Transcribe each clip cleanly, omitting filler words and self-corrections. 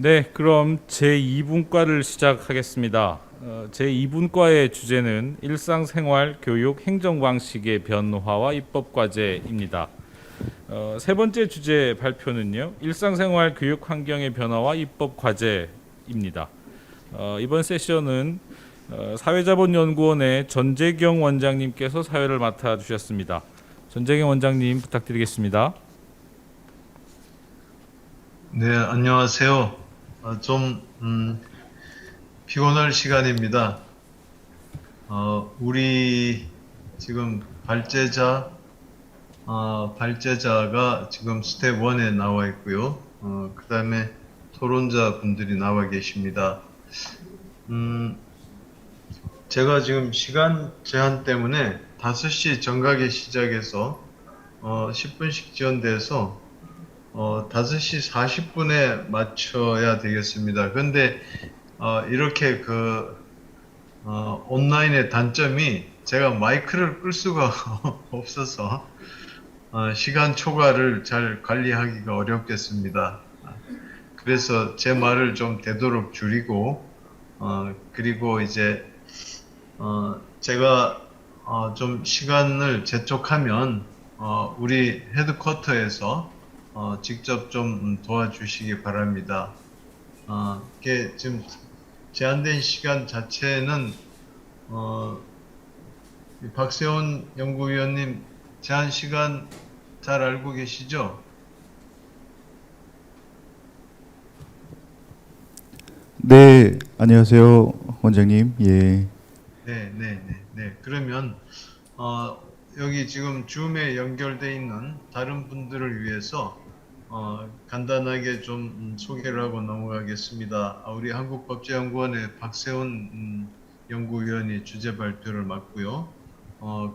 네, 그럼 제2분과를 시작하겠습니다. 제2분과의 주제는 일상생활, 교육, 행정 방식의 변화와 입법 과제입니다. 세 번째 주제 발표는요, 일상생활, 교육 환경의 변화와 입법 과제입니다. 이번 세션은 사회자본연구원의 전재경 원장님께서 사회를 맡아주셨습니다. 전재경 원장님 부탁드리겠습니다. 네, 안녕하세요. 좀 피곤할 시간입니다. 우리 지금 발제자가 지금 스텝 1에 나와 있고요. 그 다음에 토론자 분들이 나와 계십니다. 제가 지금 시간 제한 때문에 5시 정각에 시작해서 10분씩 지연돼서 5시 40분에 맞춰야 되겠습니다. 근데 이렇게 온라인의 단점이 제가 마이크를 끌 수가 없어서 시간 초과를 잘 관리하기가 어렵겠습니다. 그래서 제 말을 좀 되도록 줄이고 그리고 이제 제가 좀 시간을 재촉하면 우리 헤드쿼터에서 직접 좀 도와주시기 바랍니다. 이게 지금 제한된 시간 자체는 박세훈 연구위원님 제한 시간 잘 알고 계시죠? 네, 안녕하세요, 원장님. 예. 네. 그러면 여기 지금 줌에 연결돼 있는 다른 분들을 위해서 간단하게 좀 소개를 하고 넘어가겠습니다. 우리 한국법제연구원의 박세훈 연구위원이 주제 발표를 맡고요.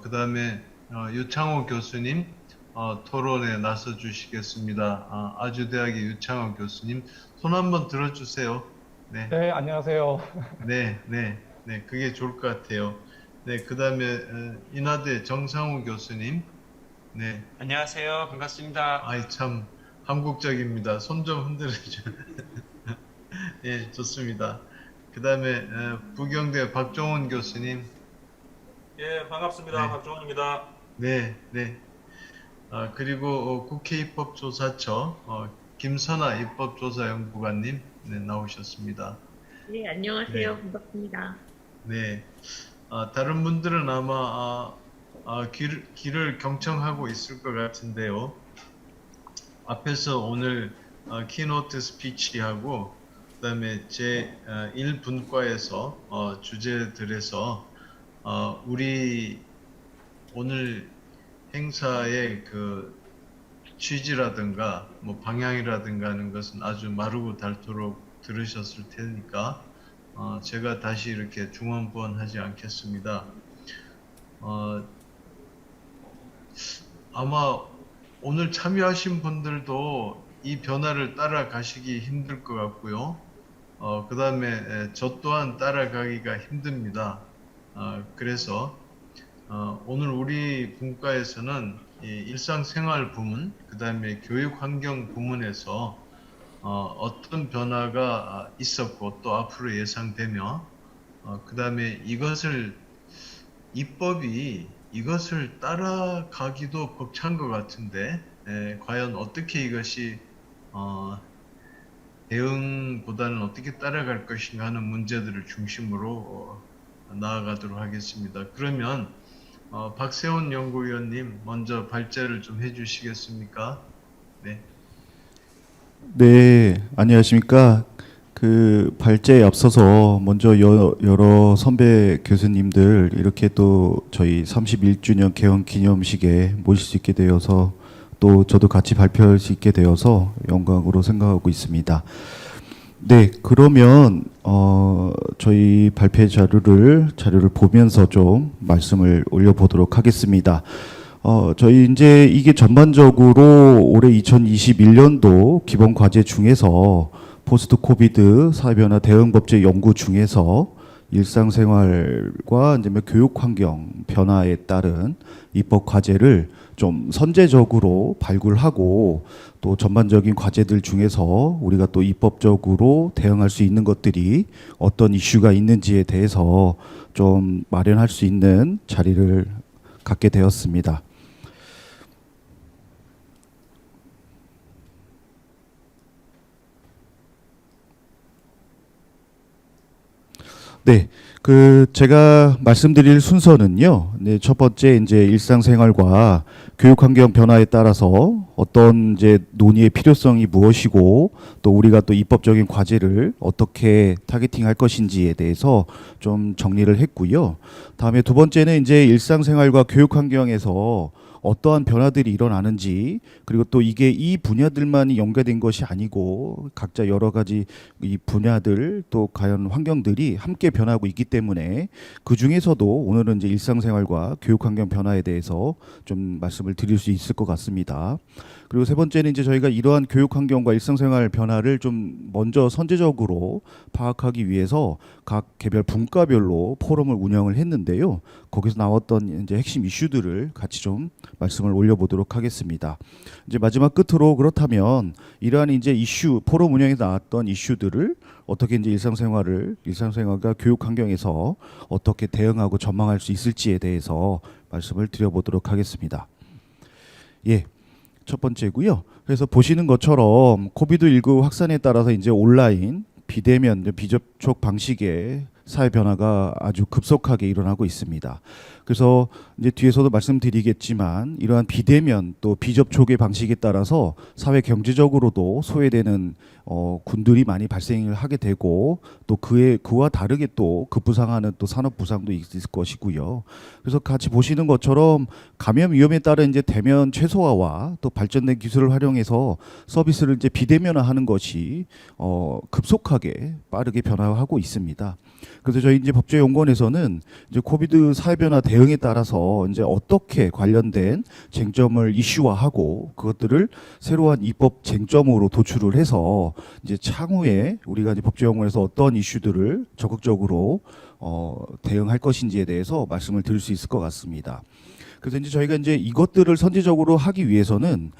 그 다음에 유창호 교수님 토론에 나서 주시겠습니다. 아주대학의 유창호 교수님 손 한번 들어주세요. 네. 네, 안녕하세요. 네, 그게 좋을 것 같아요. 네, 그 다음에 인하대 정상우 교수님. 네, 안녕하세요. 반갑습니다. 아이 참 한국적입니다. 손 좀 흔들어줘. 예, 좋습니다. 그 다음에 부경대 박종훈 교수님. 예, 반갑습니다. 네. 박종원입니다. 네. 그리고 국회 입법조사처 김선아 입법조사연구관님 나오셨습니다. 네, 안녕하세요. 네. 반갑습니다. 네. 다른 분들은 아마 귀를 경청하고 있을 것 같은데요. 앞에서 오늘 키노트 스피치하고 그다음에 제 1분과에서 주제들에서 우리 오늘 행사의 그 취지라든가 뭐 방향이라든가 하는 것은 아주 마르고 닳도록 들으셨을 테니까 제가 다시 이렇게 중언부언하지 않겠습니다. 아마 오늘 참여하신 분들도 이 변화를 따라가시기 힘들 것 같고요. 그 다음에 저 또한 따라가기가 힘듭니다. 그래서 오늘 우리 분과에서는 이 일상생활 부문, 그 다음에 교육환경 부문에서 어떤 변화가 있었고 또 앞으로 예상되며 그 다음에 입법이 이것을 따라가기도 벅찬 것 같은데 과연 어떻게 이것이 대응보다는 어떻게 따라갈 것인가 하는 문제들을 중심으로 나아가도록 하겠습니다. 그러면 박세훈 연구위원님 먼저 발제를 좀 해주시겠습니까? 네. 네, 안녕하십니까. 그 발제에 앞서서 먼저 여러 선배 교수님들 이렇게 또 저희 31주년 개원 기념식에 모실 수 있게 되어서 또 저도 같이 발표할 수 있게 되어서 영광으로 생각하고 있습니다. 네, 그러면 저희 발표 자료를 보면서 좀 말씀을 올려보도록 하겠습니다. 저희 이제 이게 전반적으로 올해 2021년도 기본 과제 중에서 포스트 코비드 사회변화 대응 법제 연구 중에서 일상생활과 이제 교육 환경 변화에 따른 입법 과제를 좀 선제적으로 발굴하고 또 전반적인 과제들 중에서 우리가 또 입법적으로 대응할 수 있는 것들이 어떤 이슈가 있는지에 대해서 좀 마련할 수 있는 자리를 갖게 되었습니다. 네, 제가 말씀드릴 순서는요. 네, 첫 번째 이제 일상생활과 교육 환경 변화에 따라서 어떤 이제 논의의 필요성이 무엇이고 또 우리가 또 입법적인 과제를 어떻게 타겟팅할 것인지에 대해서 좀 정리를 했고요. 다음에 두 번째는 이제 일상생활과 교육 환경에서 어떠한 변화들이 일어나는지, 그리고 또 이게 이 분야들만이 연계된 것이 아니고 각자 여러 가지 이 분야들 또 과연 환경들이 함께 변하고 있기 때문에 그 중에서도 오늘은 이제 일상생활과 교육 환경 변화에 대해서 좀 말씀을 드릴 수 있을 것 같습니다. 그리고 세 번째는 이제 저희가 이러한 교육 환경과 일상생활 변화를 좀 먼저 선제적으로 파악하기 위해서 각 개별 분과별로 포럼을 운영을 했는데요. 거기서 나왔던 이제 핵심 이슈들을 같이 좀 말씀을 올려보도록 하겠습니다. 이제 마지막 끝으로 그렇다면 이러한 이제 이슈 포럼 운영에서 나왔던 이슈들을 어떻게 이제 일상생활과 교육 환경에서 어떻게 대응하고 전망할 수 있을지에 대해서 말씀을 드려보도록 하겠습니다. 예. 첫 번째고요. 그래서 보시는 것처럼 코비드19 확산에 따라서 이제 온라인, 비대면, 비접촉 방식의 사회 변화가 아주 급속하게 일어나고 있습니다. 그래서 이제 뒤에서도 말씀드리겠지만 이러한 비대면 또 비접촉의 방식에 따라서 사회 경제적으로도 소외되는 군들이 많이 발생을 하게 되고 또 그와 다르게 또 급부상하는 또 산업 부상도 있을 것이고요. 그래서 같이 보시는 것처럼 감염 위험에 따른 이제 대면 최소화와 또 발전된 기술을 활용해서 서비스를 이제 비대면화하는 것이 급속하게 빠르게 변화하고 있습니다. 그래서 저희 이제 법제연구원에서는 이제 코비드 사회 변화 대응에 따라서 이제 어떻게 관련된 쟁점을 이슈화하고 그것들을 새로운 입법 쟁점으로 도출을 해서 이제 향후에 우리가 이제 법제연구원에서 어떤 이슈들을 적극적으로 대응할 것인지에 대해서 말씀을 드릴 수 있을 것 같습니다. 그래서 이제 저희가 이제 이것들을 선제적으로 하기 위해서는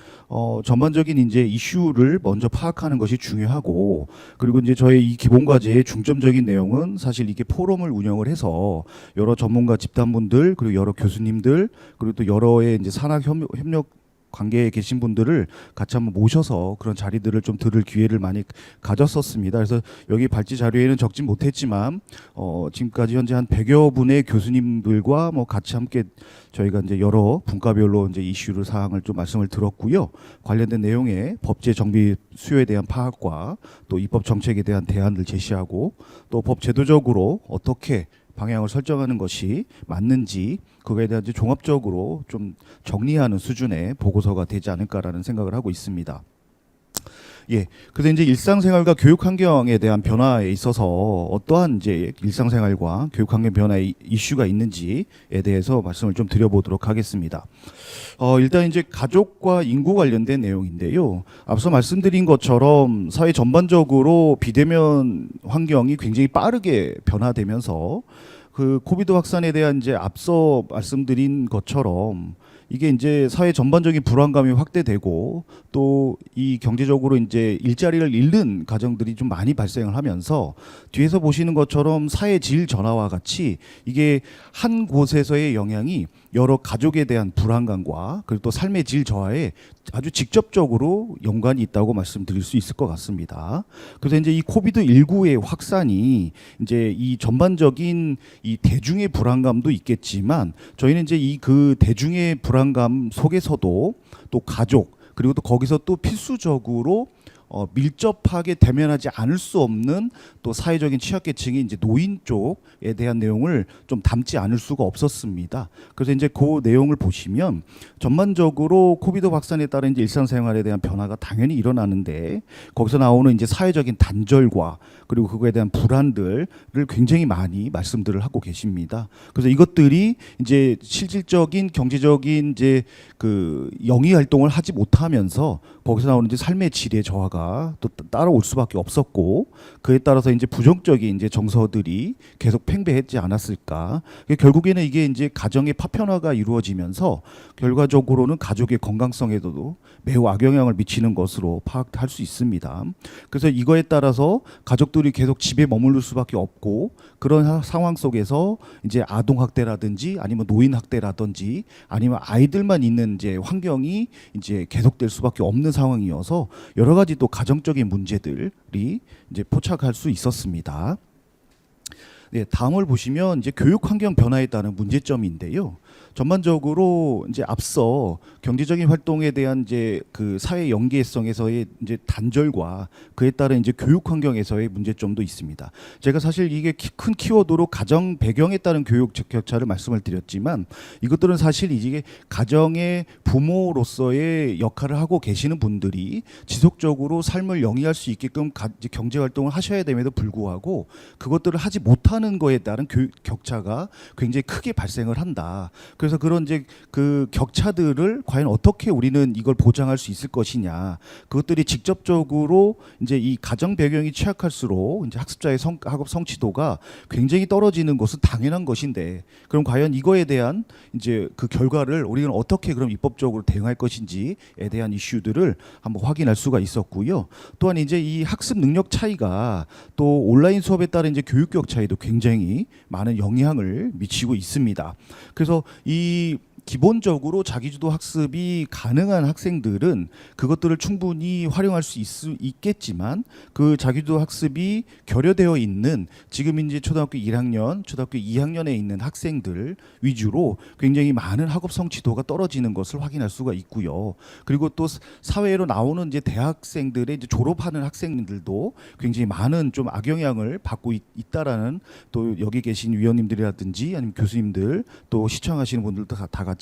전반적인 이제 이슈를 먼저 파악하는 것이 중요하고, 그리고 이제 저희 이 기본 과제의 중점적인 내용은 사실 이게 포럼을 운영을 해서 여러 전문가 집단분들 그리고 여러 교수님들 그리고 또 여러의 이제 산학 협력 관계에 계신 분들을 같이 한번 모셔서 그런 자리들을 좀 들을 기회를 많이 가졌었습니다. 그래서 여기 발제 자료에는 적진 못했지만 지금까지 현재 한 100여 분의 교수님들과 뭐 같이 함께 저희가 이제 여러 분과별로 이제 이슈를 사항을 좀 말씀을 들었고요. 관련된 내용의 법제 정비 수요에 대한 파악과 또 입법 정책에 대한 대안을 제시하고 또 법 제도적으로 어떻게 방향을 설정하는 것이 맞는지 그거에 대한 이제 종합적으로 좀 정리하는 수준의 보고서가 되지 않을까라는 생각을 하고 있습니다. 예, 그래서 이제 일상생활과 교육 환경에 대한 변화에 있어서 어떠한 이제 일상생활과 교육 환경 변화의 이슈가 있는지에 대해서 말씀을 좀 드려보도록 하겠습니다. 일단 이제 가족과 인구 관련된 내용인데요. 앞서 말씀드린 것처럼 사회 전반적으로 비대면 환경이 굉장히 빠르게 변화되면서 그 코비드 확산에 대한 이제 앞서 말씀드린 것처럼 이게 이제 사회 전반적인 불안감이 확대되고 또 이 경제적으로 이제 일자리를 잃는 가정들이 좀 많이 발생을 하면서 뒤에서 보시는 것처럼 사회 질 전화와 같이 이게 한 곳에서의 영향이 여러 가족에 대한 불안감과 그리고 또 삶의 질 저하에 아주 직접적으로 연관이 있다고 말씀드릴 수 있을 것 같습니다. 그래서 이제 이 코비드19의 확산이 이제 이 전반적인 이 대중의 불안감도 있겠지만 저희는 이제 이 그 대중의 불안감 속에서도 또 가족 그리고 또 거기서 또 필수적으로 밀접하게 대면하지 않을 수 없는 또 사회적인 취약계층이 이제 노인 쪽에 대한 내용을 좀 담지 않을 수가 없었습니다. 그래서 이제 그 내용을 보시면 전반적으로 코비드 확산에 따른 이제 일상생활에 대한 변화가 당연히 일어나는데 거기서 나오는 이제 사회적인 단절과 그리고 그거에 대한 불안들을 굉장히 많이 말씀들을 하고 계십니다. 그래서 이것들이 이제 실질적인 경제적인 이제 그 영위 활동을 하지 못하면서 거기서 나오는 이제 삶의 질의 저하가 정서가 또 따라올 수밖에 없었고 그에 따라서 이제 부정적인 이제 정서들이 계속 팽배했지 않았을까. 결국에는 이게 이제 가정의 파편화가 이루어지면서 결과적으로는 가족의 건강성에도 매우 악영향을 미치는 것으로 파악할 수 있습니다. 그래서 이거에 따라서 가족들이 계속 집에 머무를 수밖에 없고 그런 상황 속에서 이제 아동 학대라든지 아니면 노인 학대라든지 아니면 아이들만 있는 이제 환경이 이제 계속될 수밖에 없는 상황이어서 여러 가지 또 가정적인 문제들이 이제 포착할 수 있었습니다. 네, 다음을 보시면 이제 교육 환경 변화에 따른 문제점인데요. 전반적으로 이제 앞서 경제적인 활동에 대한 이제 그 사회 연계성에서의 이제 단절과 그에 따른 이제 교육 환경에서의 문제점도 있습니다. 제가 사실 이게 큰 키워드로 가정 배경에 따른 교육 격차를 말씀을 드렸지만 이것들은 사실 이게 가정의 부모로서의 역할을 하고 계시는 분들이 지속적으로 삶을 영위할 수 있게끔 경제 활동을 하셔야 됨에도 불구하고 그것들을 하지 못하는 거에 따른 교육 격차가 굉장히 크게 발생을 한다. 그래서 그런 이제 그 격차들을 과연 어떻게 우리는 이걸 보장할 수 있을 것이냐. 그것들이 직접적으로 이제 이 가정 배경이 취약할수록 이제 학습자의 학업 성취도가 굉장히 떨어지는 것은 당연한 것인데 그럼 과연 이거에 대한 이제 그 결과를 우리는 어떻게 그럼 입법적으로 대응할 것인지에 대한 이슈들을 한번 확인할 수가 있었고요. 또한 이제 이 학습 능력 차이가 또 온라인 수업에 따른 이제 교육 격차에도 굉장히 많은 영향을 미치고 있습니다. 그래서 이 기본적으로 자기주도 학습이 가능한 학생들은 그것들을 충분히 활용할 수 있겠지만 그 자기주도 학습이 결여되어 있는 지금 이제 초등학교 1학년, 초등학교 2학년에 있는 학생들 위주로 굉장히 많은 학업 성취도가 떨어지는 것을 확인할 수가 있고요. 그리고 또 사회로 나오는 이제 대학생들의 이제 졸업하는 학생들도 굉장히 많은 좀 악영향을 받고 있다라는 또 여기 계신 위원님들이라든지 아니면 교수님들 또 시청하시는 분들도 다 같이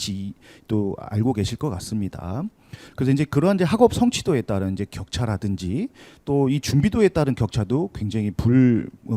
또 알고 계실 것 같습니다. 그래서 이제 그러한 이제 학업 성취도에 따른 이제 격차라든지 또 이 준비도에 따른 격차도 굉장히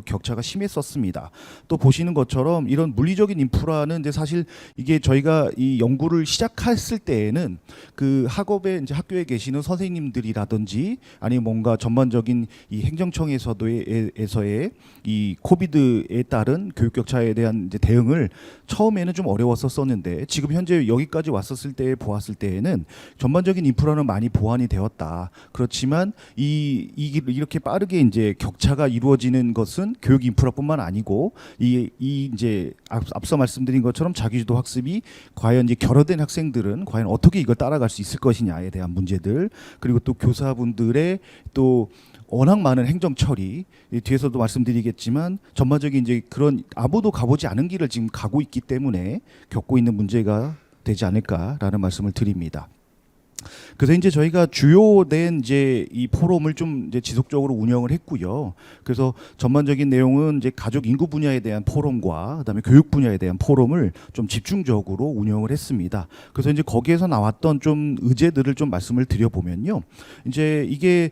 격차가 심했었습니다. 또 보시는 것처럼 이런 물리적인 인프라는 이제 사실 이게 저희가 이 연구를 시작했을 때에는 그 학업에 이제 학교에 계시는 선생님들이라든지 아니면 뭔가 전반적인 이 행정청에서의 이 코비드에 따른 교육 격차에 대한 이제 대응을 처음에는 좀 어려웠었는데 지금 현재 여기까지 왔었을 때 보았을 때에는 전반적인 인프라는 많이 보완이 되었다. 그렇지만 이렇게 빠르게 이제 격차가 이루어지는 것은 교육 인프라뿐만 아니고 이 이제 앞서 말씀드린 것처럼 자기주도 학습이 과연 이제 결여된 학생들은 과연 어떻게 이걸 따라갈 수 있을 것이냐에 대한 문제들 그리고 또 교사분들의 또 워낙 많은 행정 처리 뒤에서도 말씀드리겠지만 전반적인 이제 그런 아무도 가보지 않은 길을 지금 가고 있기 때문에 겪고 있는 문제가 되지 않을까라는 말씀을 드립니다. 그래서 이제 저희가 주요된 이제 이 포럼을 좀 이제 지속적으로 운영을 했고요. 그래서 전반적인 내용은 이제 가족 인구 분야에 대한 포럼과 그다음에 교육 분야에 대한 포럼을 좀 집중적으로 운영을 했습니다. 그래서 이제 거기에서 나왔던 좀 의제들을 좀 말씀을 드려보면요. 이제 이게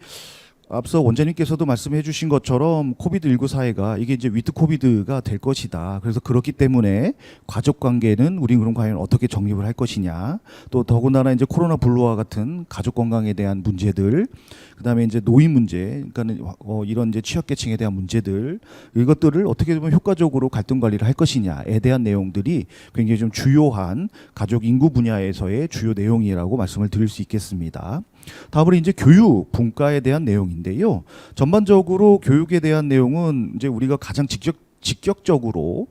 앞서 원장님께서도 말씀해 주신 것처럼 코비드19 사회가 이게 이제 위드 코비드가 될 것이다. 그래서 그렇기 때문에 가족 관계는 우리는 그럼 과연 어떻게 정립을 할 것이냐. 또 더군다나 이제 코로나 블루와 같은 가족 건강에 대한 문제들, 그다음에 이제 노인 문제, 그러니까는 이런 이제 취약계층에 대한 문제들 이것들을 어떻게 보면 효과적으로 갈등 관리를 할 것이냐에 대한 내용들이 굉장히 좀 주요한 가족 인구 분야에서의 주요 내용이라고 말씀을 드릴 수 있겠습니다. 다음으로 이제 교육 분과에 대한 내용인데요. 전반적으로 교육에 대한 내용은 이제 우리가 가장 직격적으로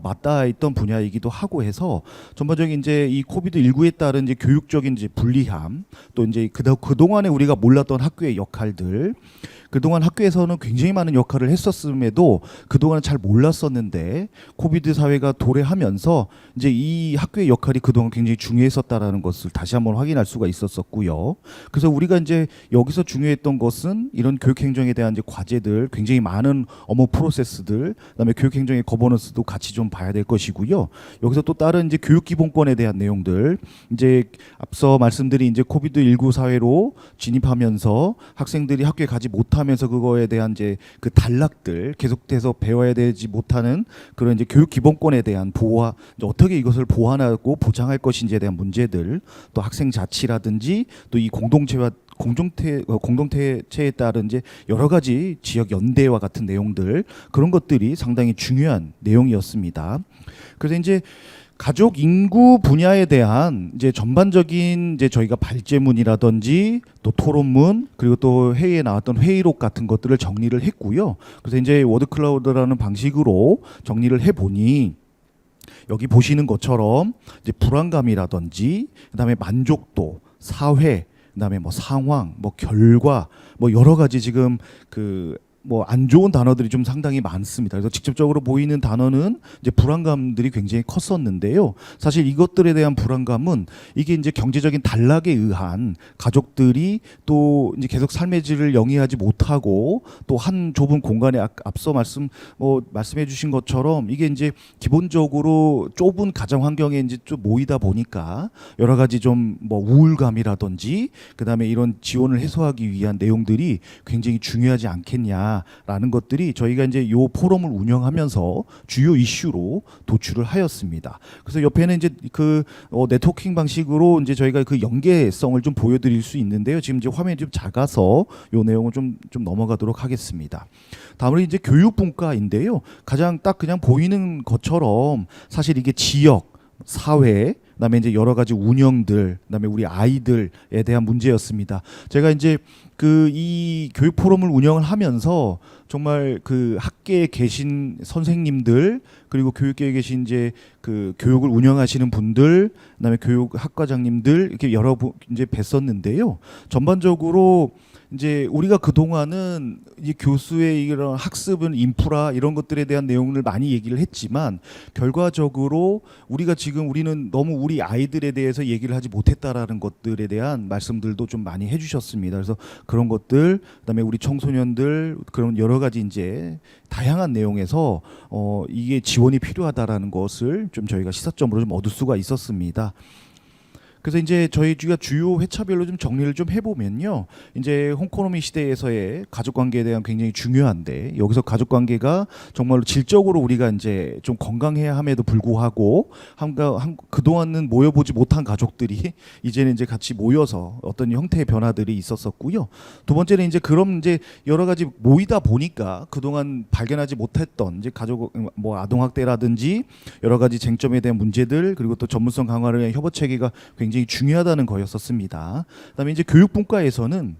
맞닿아 있던 분야이기도 하고 해서 전반적인 이제 이 코비드19에 따른 이제 교육적인 이제 불리함 또 이제 그동안에 우리가 몰랐던 학교의 역할들 그동안 학교에서는 굉장히 많은 역할을 했었음에도 그동안 잘 몰랐었는데 코비드 사회가 도래하면서 이제 이 학교의 역할이 그동안 굉장히 중요했었다라는 것을 다시 한번 확인할 수가 있었었고요. 그래서 우리가 이제 여기서 중요했던 것은 이런 교육 행정에 대한 이제 과제들 굉장히 많은 업무 프로세스들 그다음에 교육 행정의 거버넌스도 같이 좀 봐야 될 것이고요. 여기서 또 다른 이제 교육 기본권에 대한 내용들 이제 앞서 말씀드린 이제 코비드19 사회로 진입하면서 학생들이 학교에 가지 못하면 하면서 그거에 대한 이제 그 단락들 계속해서 배워야 되지 못하는 그런 이제 교육 기본권에 대한 보호, 어떻게 이것을 보완하고 보장할 것인지에 대한 문제들, 또 학생 자치라든지 또 이 공동체에 따른 이제 여러 가지 지역 연대와 같은 내용들, 그런 것들이 상당히 중요한 내용이었습니다. 그래서 이제 가족 인구 분야에 대한 이제 전반적인 이제 저희가 발제문이라든지 또 토론문, 그리고 또 회의에 나왔던 회의록 같은 것들을 정리를 했고요. 그래서 이제 워드클라우드라는 방식으로 정리를 해보니 여기 보시는 것처럼 이제 불안감이라든지 그다음에 만족도, 사회, 그다음에 뭐 상황, 뭐 결과, 뭐 여러 가지 지금 그 뭐 안 좋은 단어들이 좀 상당히 많습니다. 그래서 직접적으로 보이는 단어는 이제 불안감들이 굉장히 컸었는데요. 사실 이것들에 대한 불안감은 이게 이제 경제적인 단락에 의한 가족들이 또 이제 계속 삶의 질을 영위하지 못하고 또 한 좁은 공간에 앞서 말씀해 주신 것처럼 이게 이제 기본적으로 좁은 가정 환경에 이제 좀 모이다 보니까 여러 가지 좀 뭐 우울감이라든지 그다음에 이런 지원을 해소하기 위한 내용들이 굉장히 중요하지 않겠냐. 라는 것들이 저희가 이제 요 포럼을 운영하면서 주요 이슈로 도출을 하였습니다. 그래서 옆에는 이제 그 네트워킹 방식으로 이제 저희가 그 연계성을 좀 보여드릴 수 있는데요. 지금 이제 화면이 좀 작아서 요 내용을 좀 넘어가도록 하겠습니다. 다음으로 이제 교육분과인데요. 가장 딱 그냥 보이는 것처럼 사실 이게 지역, 사회, 그다음에 이제 여러 가지 운영들, 그다음에 우리 아이들에 대한 문제였습니다. 제가 이제 그 이 교육 포럼을 운영을 하면서 정말 그 학계에 계신 선생님들, 그리고 교육계에 계신 이제 그 교육을 운영하시는 분들, 그다음에 교육 학과장님들 이렇게 여러 분 이제 뵀었는데요. 전반적으로 이제 우리가 그동안은 이 교수의 이런 학습은 인프라 이런 것들에 대한 내용을 많이 얘기를 했지만 결과적으로 우리는 너무 우리 아이들에 대해서 얘기를 하지 못했다라는 것들에 대한 말씀들도 좀 많이 해주셨습니다. 그래서 그런 것들, 그다음에 우리 청소년들 그런 여러 가지 이제 다양한 내용에서 이게 지원이 필요하다라는 것을 좀 저희가 시사점으로 좀 얻을 수가 있었습니다. 그래서 이제 저희가 주요 회차별로 좀 정리를 좀 해보면요, 이제 홈코노미 시대에서의 가족관계에 대한 굉장히 중요한데 여기서 가족관계가 정말로 질적으로 우리가 이제 좀 건강해야 함에도 불구하고 그동안은 모여보지 못한 가족들이 이제는 이제 같이 모여서 어떤 형태의 변화들이 있었었고요. 두 번째는 이제 그럼 이제 여러 가지 모이다 보니까 그동안 발견하지 못했던 이제 가족 뭐 아동학대라든지 여러 가지 쟁점에 대한 문제들, 그리고 또 전문성 강화를 위한 협업 체계가 굉장히 중요하다는 거였었습니다. 그다음에 이제 교육분과에서는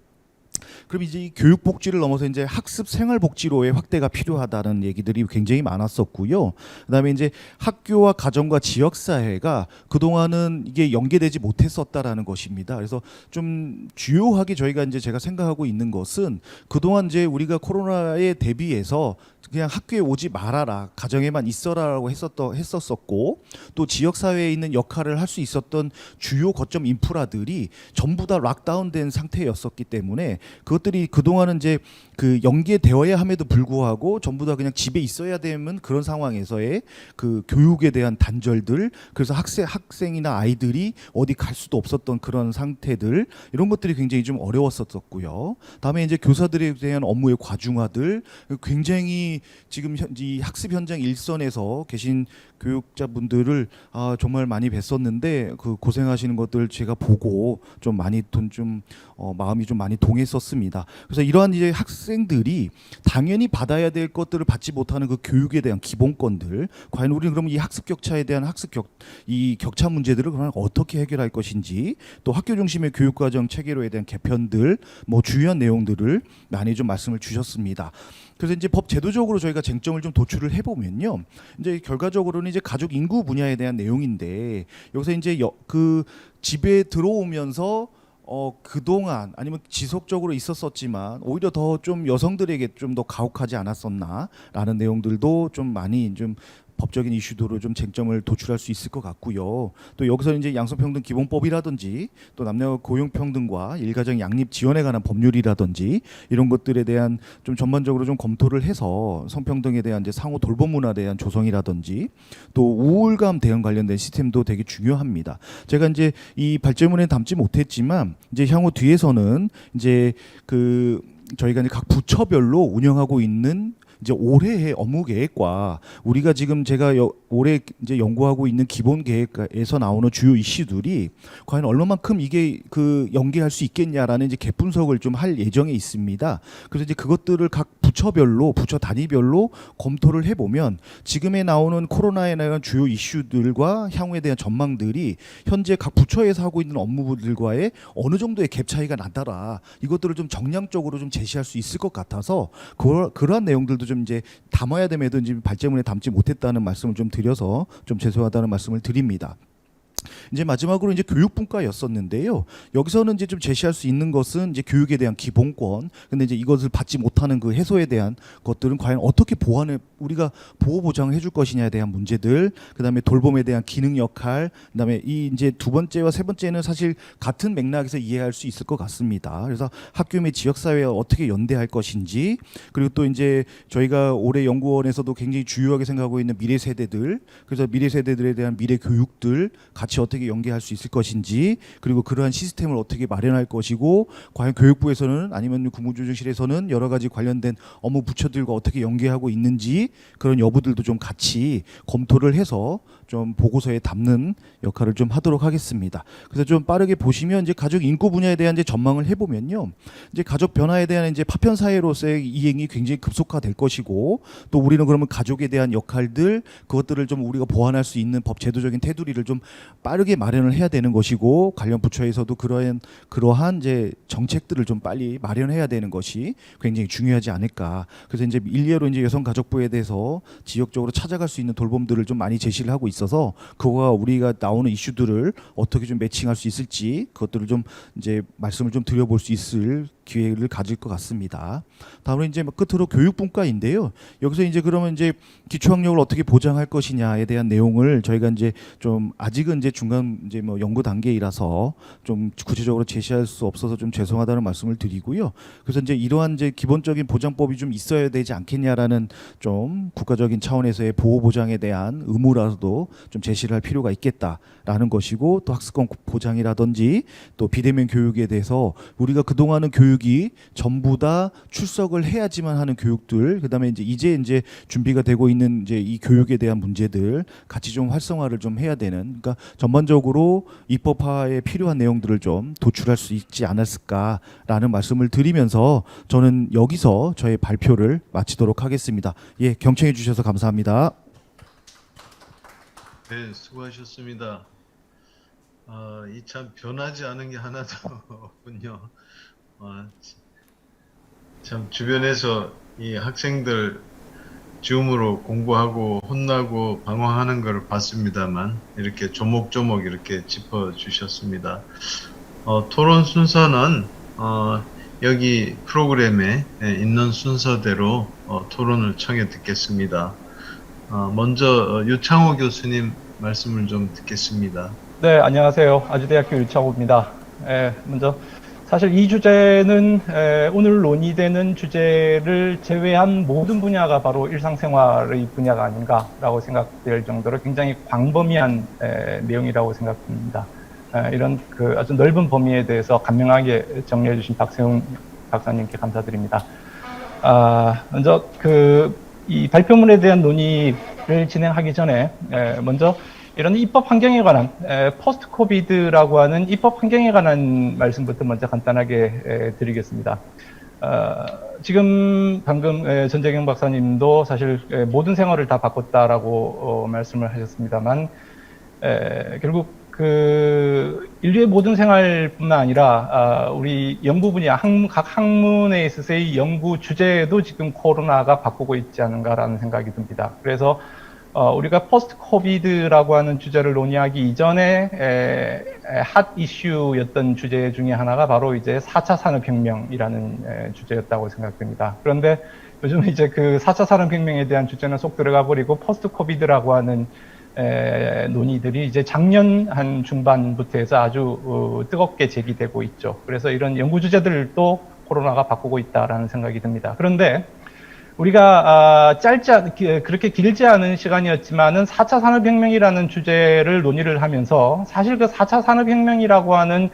그럼 이제 이 교육복지를 넘어서 이제 학습 생활복지로의 확대가 필요하다는 얘기들이 굉장히 많았었고요. 그다음에 이제 학교와 가정과 지역사회가 그동안은 이게 연계되지 못했었다라는 것입니다. 그래서 좀 주요하게 저희가 이제 제가 생각하고 있는 것은 그동안 이제 우리가 코로나에 대비해서 그냥 학교에 오지 말아라, 가정에만 있어라라고 했었었고, 또 지역사회에 있는 역할을 할 수 있었던 주요 거점 인프라들이 전부 다 락다운된 상태였었기 때문에 그것들이 그동안은 이제 그 연계되어야 함에도 불구하고 전부 다 그냥 집에 있어야 되는 그런 상황에서의 그 교육에 대한 단절들, 그래서 학생이나 아이들이 어디 갈 수도 없었던 그런 상태들, 이런 것들이 굉장히 좀 어려웠었고요. 다음에 이제 교사들에 대한 업무의 과중화들, 굉장히 지금 이 학습 현장 일선에서 계신 교육자분들을 정말 많이 뵀었는데 그 고생하시는 것들 제가 보고 좀 많이 마음이 좀 많이 동했었습니다. 그래서 이러한 이제 학생들이 당연히 받아야 될 것들을 받지 못하는 그 교육에 대한 기본권들, 과연 우리는 그럼 이 학습 격차에 대한 이 격차 문제들을 그러면 어떻게 해결할 것인지, 또 학교 중심의 교육과정 체계로에 대한 개편들, 뭐 주요한 내용들을 많이 좀 말씀을 주셨습니다. 그래서 이제 법 제도적으로 저희가 쟁점을 좀 도출을 해보면요, 이제 결과적으로는 이제 가족 인구 분야에 대한 내용인데 여기서 이제 그 집에 들어오면서 그동안 아니면 지속적으로 있었었지만 오히려 더 좀 여성들에게 좀 더 가혹하지 않았었나라는 내용들도 좀 많이 좀 법적인 이슈도로 좀 쟁점을 도출할 수 있을 것 같고요. 또 여기서 이제 양성평등 기본법이라든지 또 남녀 고용평등과 일가정 양립 지원에 관한 법률이라든지 이런 것들에 대한 좀 전반적으로 좀 검토를 해서 성평등에 대한 이제 상호 돌봄 문화에 대한 조성이라든지 또 우울감 대응 관련된 시스템도 되게 중요합니다. 제가 이제 이 발제문에 담지 못했지만 이제 향후 뒤에서는 이제 그 저희가 이제 각 부처별로 운영하고 있는 이제 올해의 업무 계획과 우리가 지금 제가 올해 이제 연구하고 있는 기본 계획에서 나오는 주요 이슈들이 과연 얼마만큼 이게 그 연계할 수 있겠냐라는 이제 갭 분석을 좀 할 예정에 있습니다. 그래서 이제 그것들을 각 부처별로 부처 단위별로 검토를 해보면 지금에 나오는 코로나에 대한 주요 이슈들과 향후에 대한 전망들이 현재 각 부처에서 하고 있는 업무들과의 어느 정도의 갭 차이가 나더라. 이것들을 좀 정량적으로 좀 제시할 수 있을 것 같아서 그러한 내용들도 좀 이제 담아야 됨에도 이제 발제문에 담지 못했다는 말씀을 좀 드려서 좀 죄송하다는 말씀을 드립니다. 이제 마지막으로 이제 교육분과였었는데요. 여기서는 이제 좀 제시할 수 있는 것은 이제 교육에 대한 기본권. 근데 이제 이것을 받지 못하는 그 해소에 대한 것들은 과연 어떻게 우리가 보호 보장을 해줄 것이냐에 대한 문제들. 그다음에 돌봄에 대한 기능 역할. 그다음에 이 이제 두 번째와 세 번째는 사실 같은 맥락에서 이해할 수 있을 것 같습니다. 그래서 학교 및 지역 사회와 어떻게 연대할 것인지. 그리고 또 이제 저희가 올해 연구원에서도 굉장히 중요하게 생각하고 있는 미래 세대들. 그래서 미래 세대들에 대한 미래 교육들 같이 어떻게 연계할 수 있을 것인지, 그리고 그러한 시스템을 어떻게 마련할 것이고, 과연 교육부에서는 아니면 국무조정실에서는 여러 가지 관련된 업무 부처들과 어떻게 연계하고 있는지, 그런 여부들도 좀 같이 검토를 해서 좀 보고서에 담는 역할을 좀 하도록 하겠습니다. 그래서 좀 빠르게 보시면 이제 가족 인구 분야에 대한 이제 전망을 해보면요, 이제 가족 변화에 대한 이제 파편 사회로서의 이행이 굉장히 급속화될 것이고, 또 우리는 그러면 가족에 대한 역할들, 그것들을 좀 우리가 보완할 수 있는 법 제도적인 테두리를 좀 빠르게 마련을 해야 되는 것이고, 관련 부처에서도 그러한 이제 정책들을 좀 빨리 마련해야 되는 것이 굉장히 중요하지 않을까. 그래서 이제 일례로 이제 여성가족부에 대해서 지역적으로 찾아갈 수 있는 돌봄들을 좀 많이 제시를 하고 있어서 그거와 우리가 나오는 이슈들을 어떻게 좀 매칭할 수 있을지 그것들을 좀 이제 말씀을 좀 드려볼 수 있을 기회를 가질 것 같습니다. 다음으로 이제 끝으로 교육분과인데요. 여기서 이제 그러면 이제 기초학력을 어떻게 보장할 것이냐에 대한 내용을 저희가 이제 좀 아직은 이제 중간 이제 뭐 연구 단계이라서 좀 구체적으로 제시할 수 없어서 좀 죄송하다는 말씀을 드리고요. 그래서 이제 이러한 이제 기본적인 보장법이 좀 있어야 되지 않겠냐라는 좀 국가적인 차원에서의 보호 보장에 대한 의무라도 좀 제시를 할 필요가 있겠다라는 것이고, 또 학습권 보장이라든지 또 비대면 교육에 대해서 우리가 그동안은 교육이 전부 다 출석을 해야지만 하는 교육들, 그다음에 이제 준비가 되고 있는 이제 이 교육에 대한 문제들 같이 좀 활성화를 좀 해야 되는, 그러니까 전반적으로 입법화에 필요한 내용들을 좀 도출할 수 있지 않았을까라는 말씀을 드리면서 저는 여기서 저의 발표를 마치도록 하겠습니다. 예, 경청해 주셔서 감사합니다. 네, 수고하셨습니다. 이 참 변하지 않은 게 하나도 없군요. 참 주변에서 이 학생들 줌으로 공부하고 혼나고 방황하는 걸 봤습니다만 이렇게 조목조목 이렇게 짚어주셨습니다. 토론 순서는 여기 프로그램에 있는 순서대로 토론을 청해 듣겠습니다. 먼저 유창호 교수님 말씀을 좀 듣겠습니다. 네, 안녕하세요. 아주대학교 유창호입니다. 먼저 사실 이 주제는 오늘 논의되는 주제를 제외한 모든 분야가 바로 일상생활의 분야가 아닌가라고 생각될 정도로 굉장히 광범위한 내용이라고 생각됩니다. 이런 그 아주 넓은 범위에 대해서 간명하게 정리해 주신 박세훈 박사님께 감사드립니다. 먼저 이 발표문에 대한 논의를 진행하기 전에 먼저 이런 입법 환경에 관한 포스트 코비드라고 하는 입법 환경에 관한 말씀부터 먼저 간단하게 드리겠습니다. 지금 방금 전재경 박사님도 사실 모든 생활을 다 바꿨다라고 말씀을 하셨습니다만, 결국 인류의 모든 생활뿐만 아니라 우리 연구 분야 각 학문에 있어서의 연구 주제도 지금 코로나가 바꾸고 있지 않은가라는 생각이 듭니다. 그래서 우리가 포스트 코비드라고 하는 주제를 논의하기 이전에 핫 이슈였던 주제 중에 하나가 바로 이제 4차 산업혁명이라는 주제였다고 생각됩니다. 그런데 요즘 이제 그 4차 산업혁명에 대한 주제는 쏙 들어가 버리고 포스트 코비드라고 하는 논의들이 이제 작년 한 중반부터 해서 아주 뜨겁게 제기되고 있죠. 그래서 이런 연구 주제들도 코로나가 바꾸고 있다라는 생각이 듭니다. 그런데 우리가 그렇게 길지 않은 시간이었지만은 4차 산업혁명이라는 주제를 논의를 하면서 사실 그 4차 산업혁명이라고 하는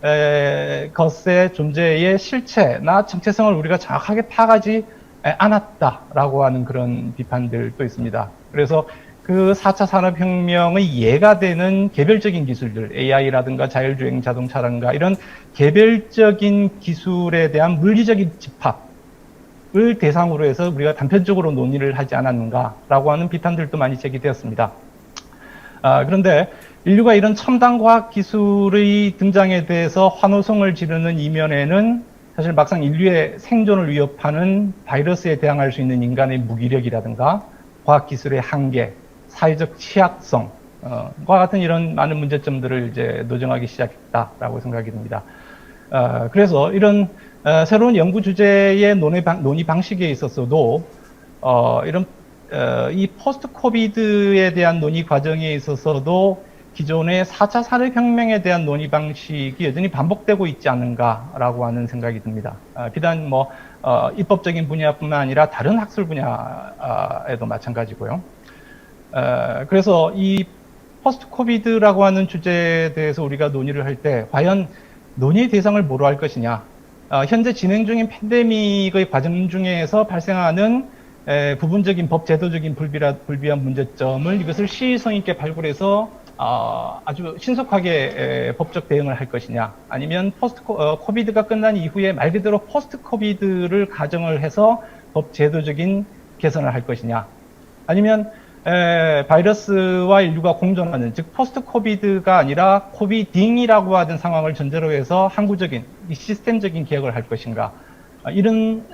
것의 존재의 실체나 정체성을 우리가 정확하게 파악하지 않았다라고 하는 그런 비판들도 있습니다. 그래서 그 4차 산업혁명의 예가 되는 개별적인 기술들, AI라든가 자율주행 자동차라든가 이런 개별적인 기술에 대한 물리적인 집합을 대상으로 해서 우리가 단편적으로 논의를 하지 않았는가라고 하는 비판들도 많이 제기되었습니다. 그런데 인류가 이런 첨단 과학 기술의 등장에 대해서 환호성을 지르는 이면에는 사실 막상 인류의 생존을 위협하는 바이러스에 대항할 수 있는 인간의 무기력이라든가 과학 기술의 한계, 사회적 취약성과 같은 이런 많은 문제점들을 이제 노정하기 시작했다라고 생각이 듭니다. 그래서 이런 새로운 연구 주제의 논의 방식에 있어서도 이런 이 포스트 코비드에 대한 논의 과정에 있어서도 기존의 4차 산업혁명에 대한 논의 방식이 여전히 반복되고 있지 않는가라고 하는 생각이 듭니다. 비단 뭐 입법적인 분야뿐만 아니라 다른 학술 분야에도 마찬가지고요. 그래서 이 포스트 코비드라고 하는 주제에 대해서 우리가 논의를 할 때 과연 논의의 대상을 뭐로 할 것이냐, 현재 진행 중인 팬데믹의 과정 중에서 발생하는 부분적인 법 제도적인 불비한 문제점을 이것을 시의성 있게 발굴해서 아주 신속하게 법적 대응을 할 것이냐, 아니면 포스트 코비드가 끝난 이후에 말 그대로 포스트 코비드를 가정을 해서 법 제도적인 개선을 할 것이냐, 아니면 바이러스와 인류가 공존하는, 즉 포스트 코비드가 아니라 코비딩이라고 하는 상황을 전제로 해서 항구적인 시스템적인 개혁을 할 것인가, 이런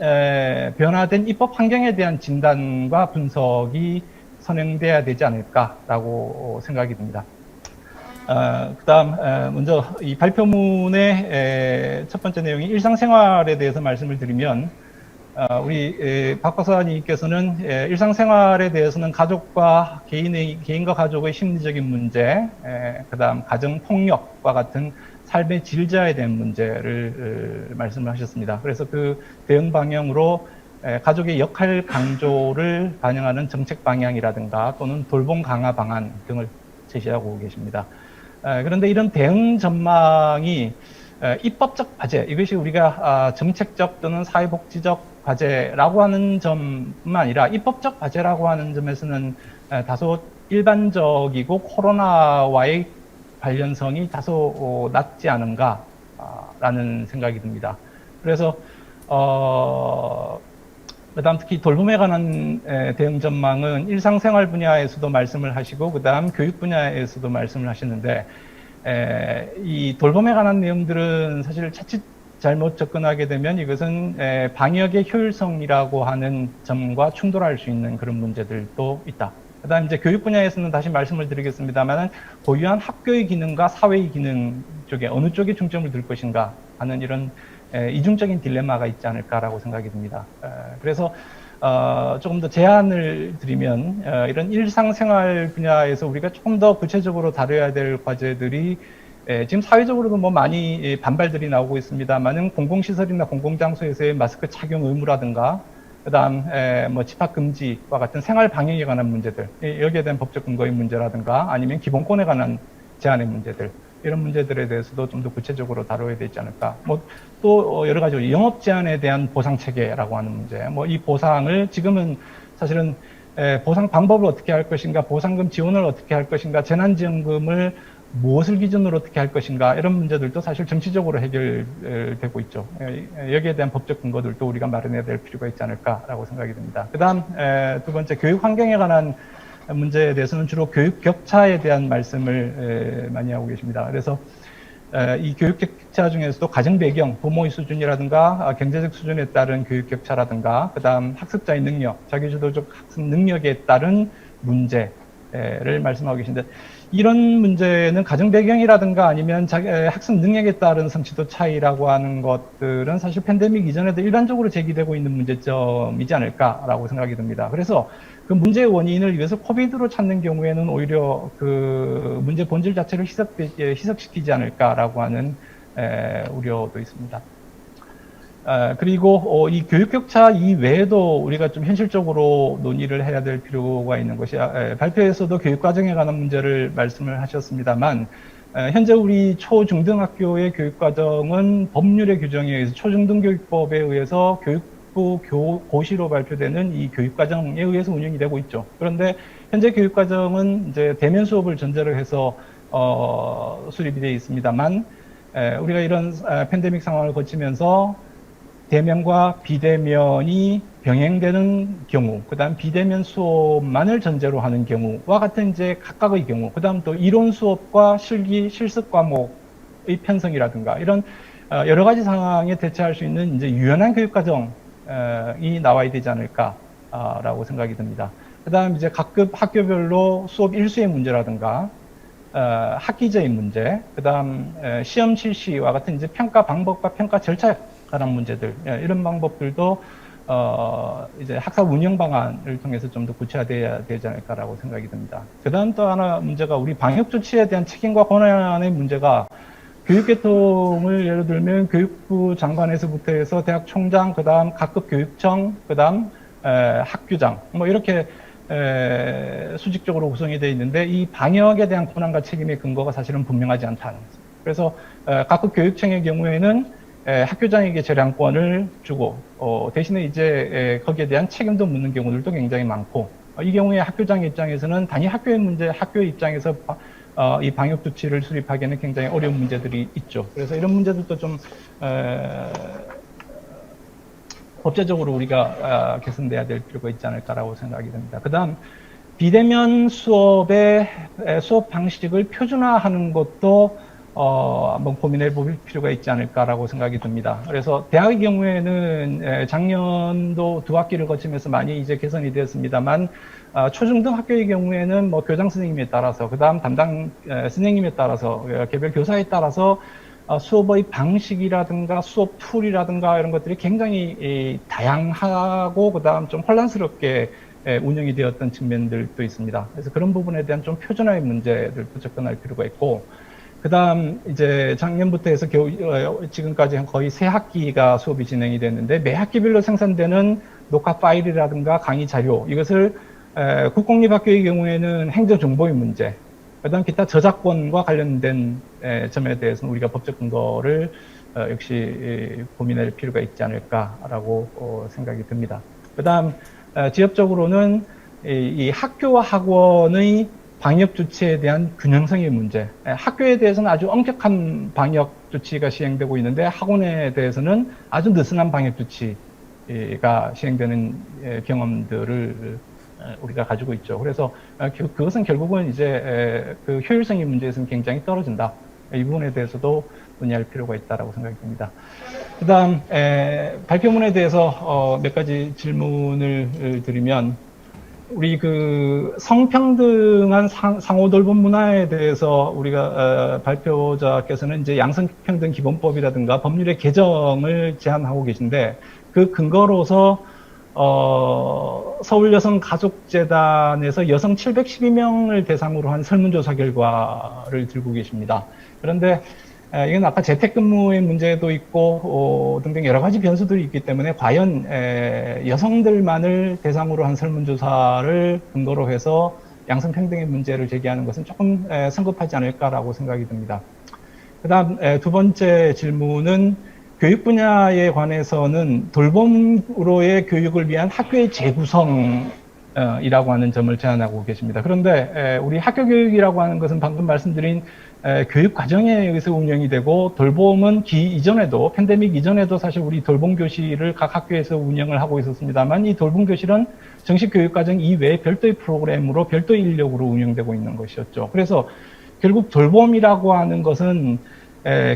변화된 입법 환경에 대한 진단과 분석이 선행돼야 되지 않을까라고 생각이 듭니다. 그다음 먼저 이 발표문의 첫 번째 내용이 일상생활에 대해서 말씀을 드리면, 우리 박 박사님께서는 일상생활에 대해서는 가족과 개인과 가족의 심리적인 문제, 그다음 가정 폭력과 같은 삶의 질자에 대한 문제를 말씀을 하셨습니다. 그래서 그 대응 방향으로 가족의 역할 강조를 반영하는 정책 방향이라든가 또는 돌봄 강화 방안 등을 제시하고 계십니다. 그런데 이런 대응 전망이 입법적 과제, 이것이 우리가 정책적 또는 사회복지적 과제라고 하는 점뿐만 아니라 입법적 과제라고 하는 점에서는 다소 일반적이고 코로나와의 관련성이 다소 낮지 않은가라는 생각이 듭니다. 그래서 그다음 특히 돌봄에 관한 대응 전망은 일상생활 분야에서도 말씀을 하시고 그다음 교육 분야에서도 말씀을 하시는데, 이 돌봄에 관한 내용들은 사실 자칫 잘못 접근하게 되면 이것은 방역의 효율성이라고 하는 점과 충돌할 수 있는 그런 문제들도 있다. 그다음 이제 교육 분야에서는 다시 말씀을 드리겠습니다만은 고유한 학교의 기능과 사회의 기능 쪽에 어느 쪽에 중점을 둘 것인가 하는 이런 이중적인 딜레마가 있지 않을까라고 생각이 듭니다. 그래서 조금 더 제안을 드리면 이런 일상생활 분야에서 우리가 조금 더 구체적으로 다뤄야 될 과제들이 지금 사회적으로도 뭐 많이 반발들이 나오고 있습니다만은 공공시설이나 공공장소에서의 마스크 착용 의무라든가 그다음 뭐 집합 금지와 같은 생활 방역에 관한 문제들, 여기에 대한 법적 근거의 문제라든가 아니면 기본권에 관한 제한의 문제들, 이런 문제들에 대해서도 좀 더 구체적으로 다뤄야 되지 않을까. 뭐 또 여러 가지 영업 제한에 대한 보상 체계라고 하는 문제, 뭐 이 보상을 지금은 사실은 보상 방법을 어떻게 할 것인가, 보상금 지원을 어떻게 할 것인가, 재난지원금을 무엇을 기준으로 어떻게 할 것인가, 이런 문제들도 사실 정치적으로 해결되고 있죠. 여기에 대한 법적 근거들도 우리가 마련해야 될 필요가 있지 않을까라고 생각이 듭니다. 그 다음 두 번째, 교육 환경에 관한 문제에 대해서는 주로 교육 격차에 대한 말씀을 많이 하고 계십니다. 그래서 이 교육 격차 중에서도 가정 배경, 부모의 수준이라든가 경제적 수준에 따른 교육 격차라든가 그다음 학습자의 능력, 자기주도적 학습 능력에 따른 문제를 말씀하고 계신데, 이런 문제는 가정 배경이라든가 아니면 학습 능력에 따른 성취도 차이라고 하는 것들은 사실 팬데믹 이전에도 일반적으로 제기되고 있는 문제점이지 않을까라고 생각이 듭니다. 그래서 그 문제의 원인을 위해서 코비드로 찾는 경우에는 오히려 그 문제 본질 자체를 희석시키지 않을까라고 하는 우려도 있습니다. 그리고 이 교육 격차 이외에도 우리가 좀 현실적으로 논의를 해야 될 필요가 있는 것이, 발표에서도 교육 과정에 관한 문제를 말씀을 하셨습니다만, 현재 우리 초중등학교의 교육과정은 법률의 규정에 의해서 초중등교육법에 의해서 교육부 고시로 발표되는 이 교육과정에 의해서 운영이 되고 있죠. 그런데 현재 교육과정은 이제 대면 수업을 전제로 해서 수립이 되어 있습니다만, 우리가 이런 팬데믹 상황을 거치면서 대면과 비대면이 병행되는 경우, 그 다음 비대면 수업만을 전제로 하는 경우와 같은 이제 각각의 경우, 그 다음 또 이론 수업과 실습 과목의 편성이라든가 이런 여러 가지 상황에 대처할 수 있는 이제 유연한 교육 과정이 나와야 되지 않을까라고 생각이 듭니다. 그 다음 이제 각급 학교별로 수업 일수의 문제라든가 학기제의 문제, 그 다음 시험 실시와 같은 이제 평가 방법과 평가 절차에 관한 문제들, 이런 방법들도 이제 학사 운영 방안을 통해서 좀 더 구체화돼야 되지 않을까라고 생각이 듭니다. 그 다음 또 하나 문제가 우리 방역 조치에 대한 책임과 권한의 문제가 교육계통을 예를 들면 교육부 장관에서부터 해서 대학 총장, 그 다음 각급 교육청, 그 다음 학교장, 뭐 이렇게 수직적으로 구성이 되어 있는데 이 방역에 대한 권한과 책임의 근거가 사실은 분명하지 않다는 거죠. 그래서 각급 교육청의 경우에는 학교장에게 재량권을 주고 대신에 이제 거기에 대한 책임도 묻는 경우들도 굉장히 많고, 이 경우에 학교장 입장에서는 단위 학교의 문제, 학교의 입장에서 이 방역 조치를 수립하기에는 굉장히 어려운 문제들이 있죠. 그래서 이런 문제들도 좀 법제적으로 우리가 개선돼야 될 필요가 있지 않을까라고 생각이 듭니다. 그 다음 비대면 수업의 수업 방식을 표준화하는 것도 한번 고민해 볼 필요가 있지 않을까라고 생각이 듭니다. 그래서 대학의 경우에는 작년도 두 학기를 거치면서 많이 이제 개선이 되었습니다만, 초중등 학교의 경우에는 뭐 교장 선생님에 따라서, 그 다음 담당 선생님에 따라서, 개별 교사에 따라서 수업의 방식이라든가 수업 툴이라든가 이런 것들이 굉장히 다양하고, 그 다음 좀 혼란스럽게 운영이 되었던 측면들도 있습니다. 그래서 그런 부분에 대한 좀 표준화의 문제들도 접근할 필요가 있고, 그 다음 이제 작년부터 해서 지금까지 거의 세 학기가 수업이 진행이 됐는데, 매 학기별로 생산되는 녹화 파일이라든가 강의 자료, 이것을 국공립학교의 경우에는 행정정보의 문제, 그 다음 기타 저작권과 관련된 점에 대해서는 우리가 법적 근거를 역시 고민할 필요가 있지 않을까라고 생각이 듭니다. 그 다음 지역적으로는 이 학교와 학원의 방역 조치에 대한 균형성의 문제, 학교에 대해서는 아주 엄격한 방역 조치가 시행되고 있는데 학원에 대해서는 아주 느슨한 방역 조치가 시행되는 경험들을 우리가 가지고 있죠. 그래서 그것은 결국은 이제 그 효율성의 문제에서는 굉장히 떨어진다. 이 부분에 대해서도 논의할 필요가 있다라고 생각이 듭니다. 그다음 발표문에 대해서 몇 가지 질문을 드리면, 우리 그 성평등한 상호 돌봄 문화에 대해서 우리가 발표자께서는 이제 양성평등 기본법이라든가 법률의 개정을 제안하고 계신데, 그 근거로서 서울여성가족재단에서 여성 712명을 대상으로 한 설문조사 결과를 들고 계십니다. 그런데 이건 아까 재택근무의 문제도 있고 등등 여러 가지 변수들이 있기 때문에 과연 여성들만을 대상으로 한 설문조사를 근거로 해서 양성평등의 문제를 제기하는 것은 조금 성급하지 않을까라고 생각이 듭니다. 그 다음 두 번째 질문은 교육 분야에 관해서는 돌봄으로의 교육을 위한 학교의 재구성이라고 하는 점을 제안하고 계십니다. 그런데 우리 학교 교육이라고 하는 것은 방금 말씀드린 교육 과정에 의해서 운영이 되고, 돌봄은 이전에도, 팬데믹 이전에도 사실 우리 돌봄 교실을 각 학교에서 운영을 하고 있었습니다만, 이 돌봄 교실은 정식 교육 과정 이외에 별도의 프로그램으로 별도의 인력으로 운영되고 있는 것이었죠. 그래서 결국 돌봄이라고 하는 것은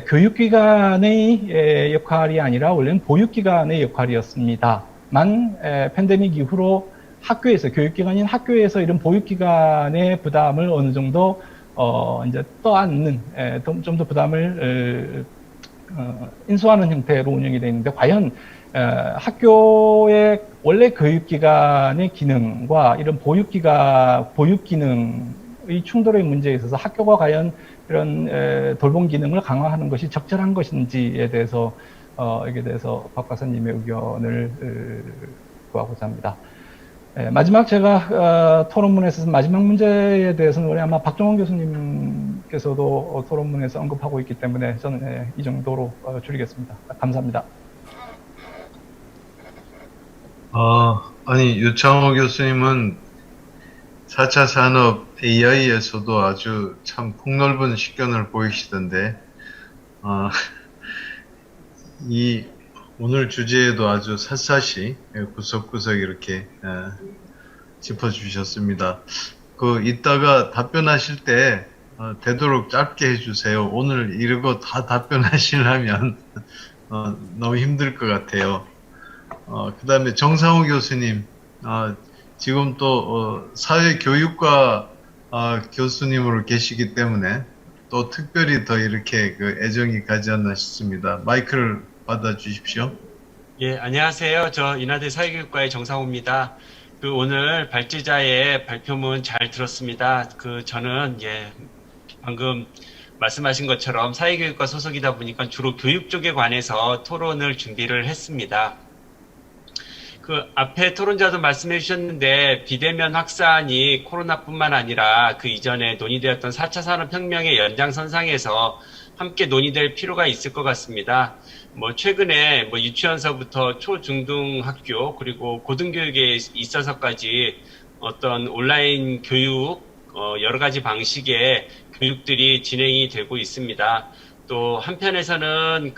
교육기관의 역할이 아니라 원래는 보육기관의 역할이었습니다만, 팬데믹 이후로 학교에서, 교육기관인 학교에서 이런 보육기관의 부담을 어느 정도 이제 떠안는, 좀 더 부담을 인수하는 형태로 운영이 되어 있는데, 과연 학교의 원래 교육기관의 기능과 이런 보육 기능의 충돌의 문제에 있어서 학교가 과연 이런 돌봄 기능을 강화하는 것이 적절한 것인지에 대해서 여기에 대해서 박 박사님의 의견을 구하고자 합니다. 마지막 제가 토론문에서 마지막 문제에 대해서는 우리 아마 박종원 교수님께서도 토론문에서 언급하고 있기 때문에 저는 이 정도로 줄이겠습니다. 감사합니다. 아니, 유창호 교수님은 4차 산업 AI에서도 아주 참 폭넓은 식견을 보이시던데, 오늘 주제에도 아주 샅샅이 구석구석 이렇게 짚어주셨습니다. 이따가 답변하실 때 되도록 짧게 해주세요. 오늘 이러고 다 답변하시려면 너무 힘들 것 같아요. 그 다음에 정상우 교수님, 지금 또 사회교육과 교수님으로 계시기 때문에 또 특별히 더 이렇게 애정이 가지 않나 싶습니다. 마이크를 받아 주십시오. 예, 안녕하세요. 저 인하대 사회교육과의 정상호입니다. 오늘 발제자의 발표문 잘 들었습니다. 저는 방금 말씀하신 것처럼 사회교육과 소속이다 보니까 주로 교육 쪽에 관해서 토론을 준비를 했습니다. 앞에 토론자도 말씀해 주셨는데 비대면 확산이 코로나뿐만 아니라 그 이전에 논의되었던 4차 산업혁명의 연장선상에서 함께 논의될 필요가 있을 것 같습니다. 최근에 유치원서부터 초중등 학교 그리고 고등교육에 있어서까지 어떤 온라인 교육 여러 가지 방식의 교육들이 진행이 되고 있습니다. 또 한편에서는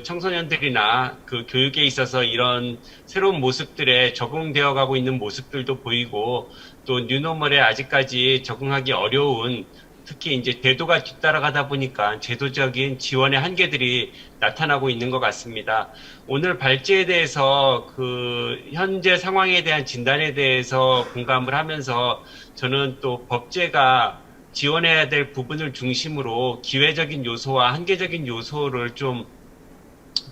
청소년들이나 교육에 있어서 이런 새로운 모습들에 적응되어 가고 있는 모습들도 보이고 또 뉴노멀에 아직까지 적응하기 어려운 특히 이제 제도가 뒤따라가다 보니까 제도적인 지원의 한계들이 나타나고 있는 것 같습니다. 오늘 발제에 대해서 현재 상황에 대한 진단에 대해서 공감을 하면서 저는 또 법제가 지원해야 될 부분을 중심으로 기회적인 요소와 한계적인 요소를 좀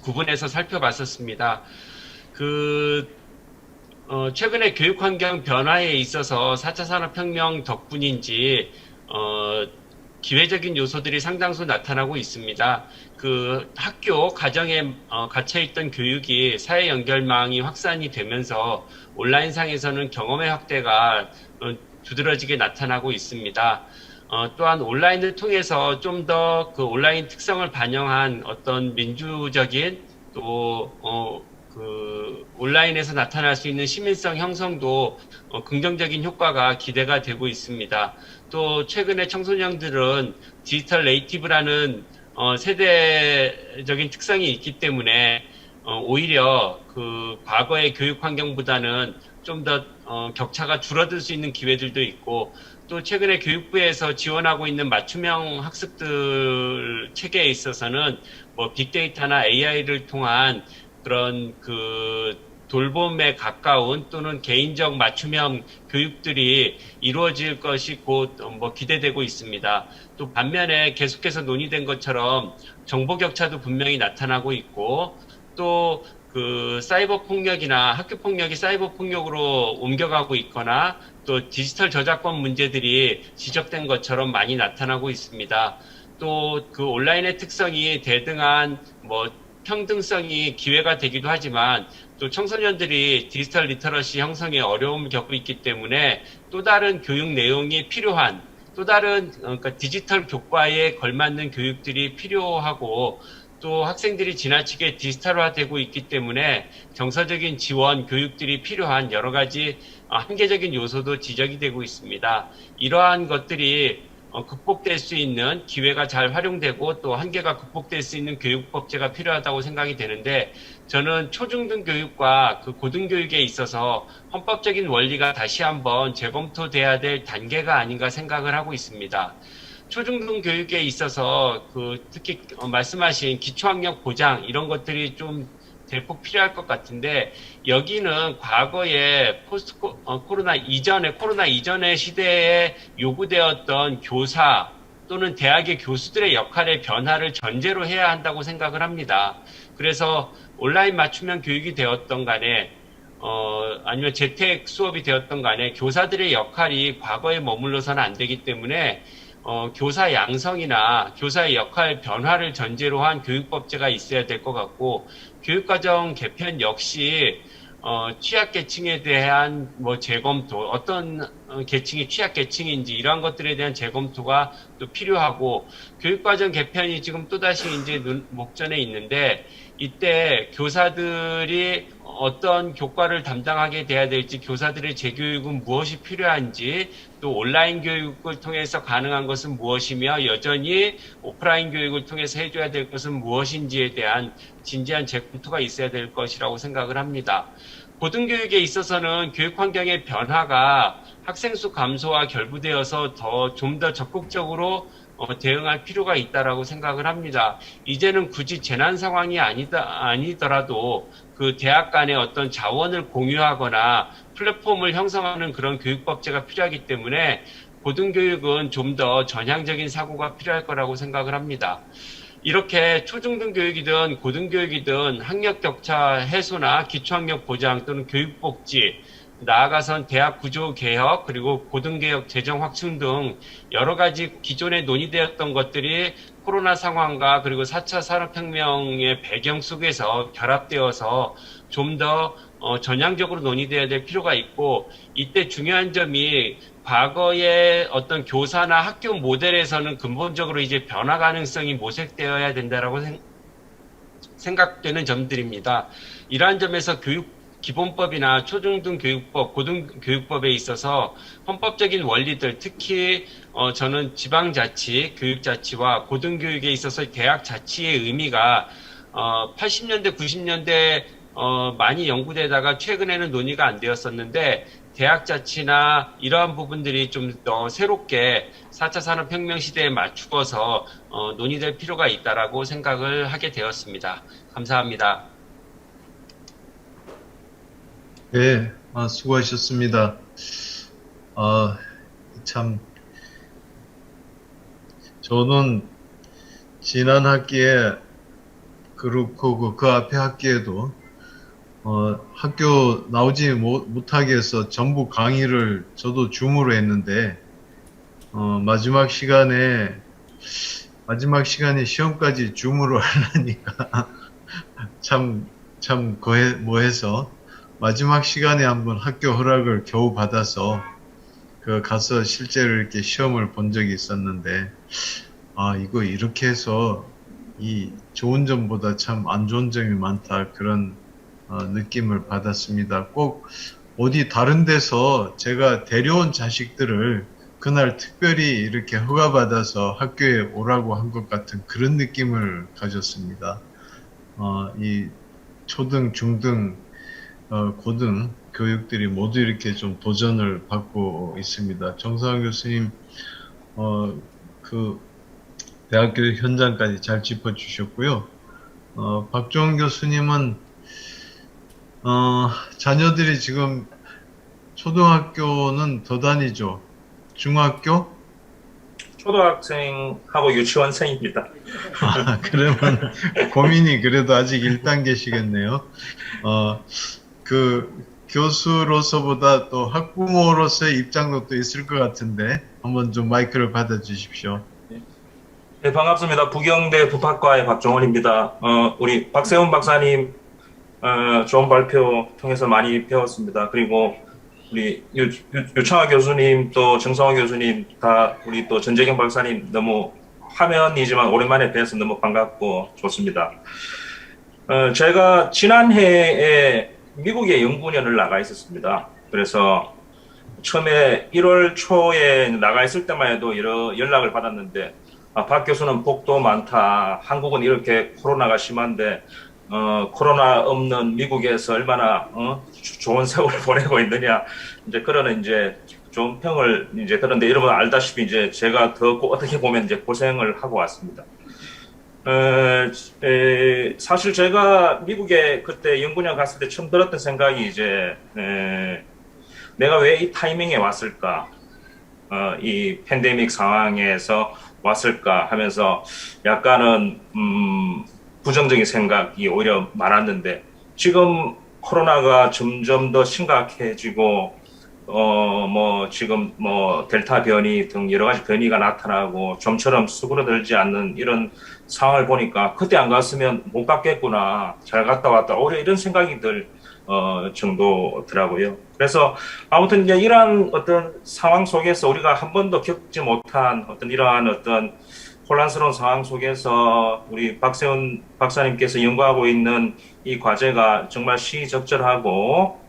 구분해서 살펴봤었습니다. 최근에 교육 환경 변화에 있어서 4차 산업혁명 덕분인지 기회적인 요소들이 상당수 나타나고 있습니다. 학교, 가정에 갇혀있던 교육이 사회 연결망이 확산이 되면서 온라인상에서는 경험의 확대가 두드러지게 나타나고 있습니다. 또한 온라인을 통해서 좀 더 온라인 특성을 반영한 어떤 민주적인 또 온라인에서 나타날 수 있는 시민성 형성도 긍정적인 효과가 기대가 되고 있습니다. 또 최근에 청소년들은 디지털 네이티브라는 세대적인 특성이 있기 때문에 오히려 과거의 교육 환경보다는 좀 더 격차가 줄어들 수 있는 기회들도 있고 또 최근에 교육부에서 지원하고 있는 맞춤형 학습들 체계에 있어서는 빅데이터나 AI를 통한 그런 돌봄에 가까운 또는 개인적 맞춤형 교육들이 이루어질 것이 곧 기대되고 있습니다. 또 반면에 계속해서 논의된 것처럼 정보 격차도 분명히 나타나고 있고 또 사이버 폭력이나 학교 폭력이 사이버 폭력으로 옮겨가고 있거나 또 디지털 저작권 문제들이 지적된 것처럼 많이 나타나고 있습니다. 또 온라인의 특성이 대등한 평등성이 기회가 되기도 하지만 또 청소년들이 디지털 리터러시 형성에 어려움을 겪고 있기 때문에 또 다른 교육 내용이 필요한 또 다른 디지털 교과에 걸맞는 교육들이 필요하고 또 학생들이 지나치게 디지털화되고 있기 때문에 정서적인 지원 교육들이 필요한 여러 가지 한계적인 요소도 지적이 되고 있습니다. 이러한 것들이 극복될 수 있는 기회가 잘 활용되고 또 한계가 극복될 수 있는 교육법제가 필요하다고 생각이 되는데 저는 초중등 교육과 고등교육에 있어서 헌법적인 원리가 다시 한번 재검토돼야 될 단계가 아닌가 생각을 하고 있습니다. 초중등 교육에 있어서 특히 말씀하신 기초학력 보장 이런 것들이 좀 대폭 필요할 것 같은데 여기는 과거에 코로나 이전의 시대에 요구되었던 교사 또는 대학의 교수들의 역할의 변화를 전제로 해야 한다고 생각을 합니다. 그래서 온라인 맞춤형 교육이 되었던 간에 아니면 재택 수업이 되었던 간에 교사들의 역할이 과거에 머물러서는 안 되기 때문에 교사 양성이나 교사의 역할 변화를 전제로 한 교육법제가 있어야 될 것 같고 교육과정 개편 역시 취약계층에 대한 뭐 재검토, 어떤 계층이 취약계층인지 이러한 것들에 대한 재검토가 또 필요하고, 교육과정 개편이 지금 또다시 이제 목전에 있는데, 이때 교사들이 어떤 교과를 담당하게 돼야 될지, 교사들의 재교육은 무엇이 필요한지, 또 온라인 교육을 통해서 가능한 것은 무엇이며 여전히 오프라인 교육을 통해서 해줘야 될 것은 무엇인지에 대한 진지한 재검토가 있어야 될 것이라고 생각을 합니다. 고등교육에 있어서는 교육 환경의 변화가 학생 수 감소와 결부되어서 좀 더 적극적으로 대응할 필요가 있다라고 생각을 합니다. 이제는 굳이 재난 상황이 아니더라도 그 대학 간의 어떤 자원을 공유하거나 플랫폼을 형성하는 그런 교육법제가 필요하기 때문에 고등교육은 좀 더 전향적인 사고가 필요할 거라고 생각을 합니다. 이렇게 초중등 교육이든 고등교육이든 학력 격차 해소나 기초학력 보장 또는 교육복지, 나아가선 대학 구조 개혁, 그리고 고등개혁 재정 확충 등 여러 가지 기존에 논의되었던 것들이 코로나 상황과 그리고 4차 산업혁명의 배경 속에서 결합되어서 좀 더 전향적으로 논의되어야 될 필요가 있고, 이때 중요한 점이 과거의 어떤 교사나 학교 모델에서는 근본적으로 이제 변화 가능성이 모색되어야 된다라고 생각되는 점들입니다. 이러한 점에서 기본법이나 초중등 교육법, 고등교육법에 있어서 헌법적인 원리들, 특히 저는 지방자치, 교육자치와 고등교육에 있어서 대학자치의 의미가 80년대, 90년대 많이 연구되다가 최근에는 논의가 안 되었었는데, 대학자치나 이러한 부분들이 좀 더 새롭게 4차 산업혁명 시대에 맞추어서 논의될 필요가 있다라고 생각을 하게 되었습니다. 감사합니다. 네, 수고하셨습니다. 참, 저는 지난 학기에 그렇고 그 앞에 학기에도 학교 나오지 못하게 해서 전부 강의를 저도 줌으로 했는데, 마지막 시간에 시험까지 줌으로 하려니까 참 뭐해서 마지막 시간에 한번 학교 허락을 겨우 받아서 가서 실제로 이렇게 시험을 본 적이 있었는데, 이거 이렇게 해서 이 좋은 점보다 참 안 좋은 점이 많다, 그런 느낌을 받았습니다. 꼭 어디 다른 데서 제가 데려온 자식들을 그날 특별히 이렇게 허가받아서 학교에 오라고 한 것 같은 그런 느낌을 가졌습니다. 이 초등, 중등, 고등 교육들이 모두 이렇게 좀 도전을 받고 있습니다. 정상환 교수님, 그 대학교 현장까지 잘 짚어주셨고요. 박종원 교수님은 자녀들이 지금 초등학교는 더 다니죠? 중학교? 초등학생하고 유치원생입니다. 그러면 고민이 그래도 아직 1단계시겠네요. 그 교수로서보다 또 학부모로서의 입장도 또 있을 것 같은데, 한번 좀 마이크를 받아 주십시오. 네, 반갑습니다. 부경대 부학과의 박종원입니다. 우리 박세훈 박사님 좋은 발표 통해서 많이 배웠습니다. 그리고 우리 유창하 교수님, 또 정성화 교수님, 다 우리 또 전재경 박사님, 너무 화면이지만 오랜만에 뵈서 너무 반갑고 좋습니다. 제가 지난해에 미국에 연구년을 나가 있었습니다. 그래서 처음에 1월 초에 나가 있을 때만 해도 여러 연락을 받았는데, 박 교수는 복도 많다, 한국은 이렇게 코로나가 심한데 코로나 없는 미국에서 얼마나 좋은 세월을 보내고 있느냐, 이제 그런 이제 좋은 평을 이제 들었는데, 여러분 알다시피 이제 제가 더 어떻게 보면 이제 고생을 하고 왔습니다. 사실 제가 미국에 그때 연구년 갔을 때 처음 들었던 생각이 이제 내가 왜 이 타이밍에 왔을까, 이 팬데믹 상황에서 왔을까 하면서 약간은 부정적인 생각이 오히려 많았는데, 지금 코로나가 점점 더 심각해지고 지금 델타 변이 등 여러 가지 변이가 나타나고 좀처럼 수그러들지 않는 이런 상황을 보니까 그때 안 갔으면 못 갔겠구나, 잘 갔다 왔다, 오히려 이런 생각이 들 정도더라고요. 그래서 아무튼 이제 이러한 어떤 상황 속에서 우리가 한 번도 겪지 못한 어떤 이러한 어떤 혼란스러운 상황 속에서 우리 박세훈 박사님께서 연구하고 있는 이 과제가 정말 시적절하고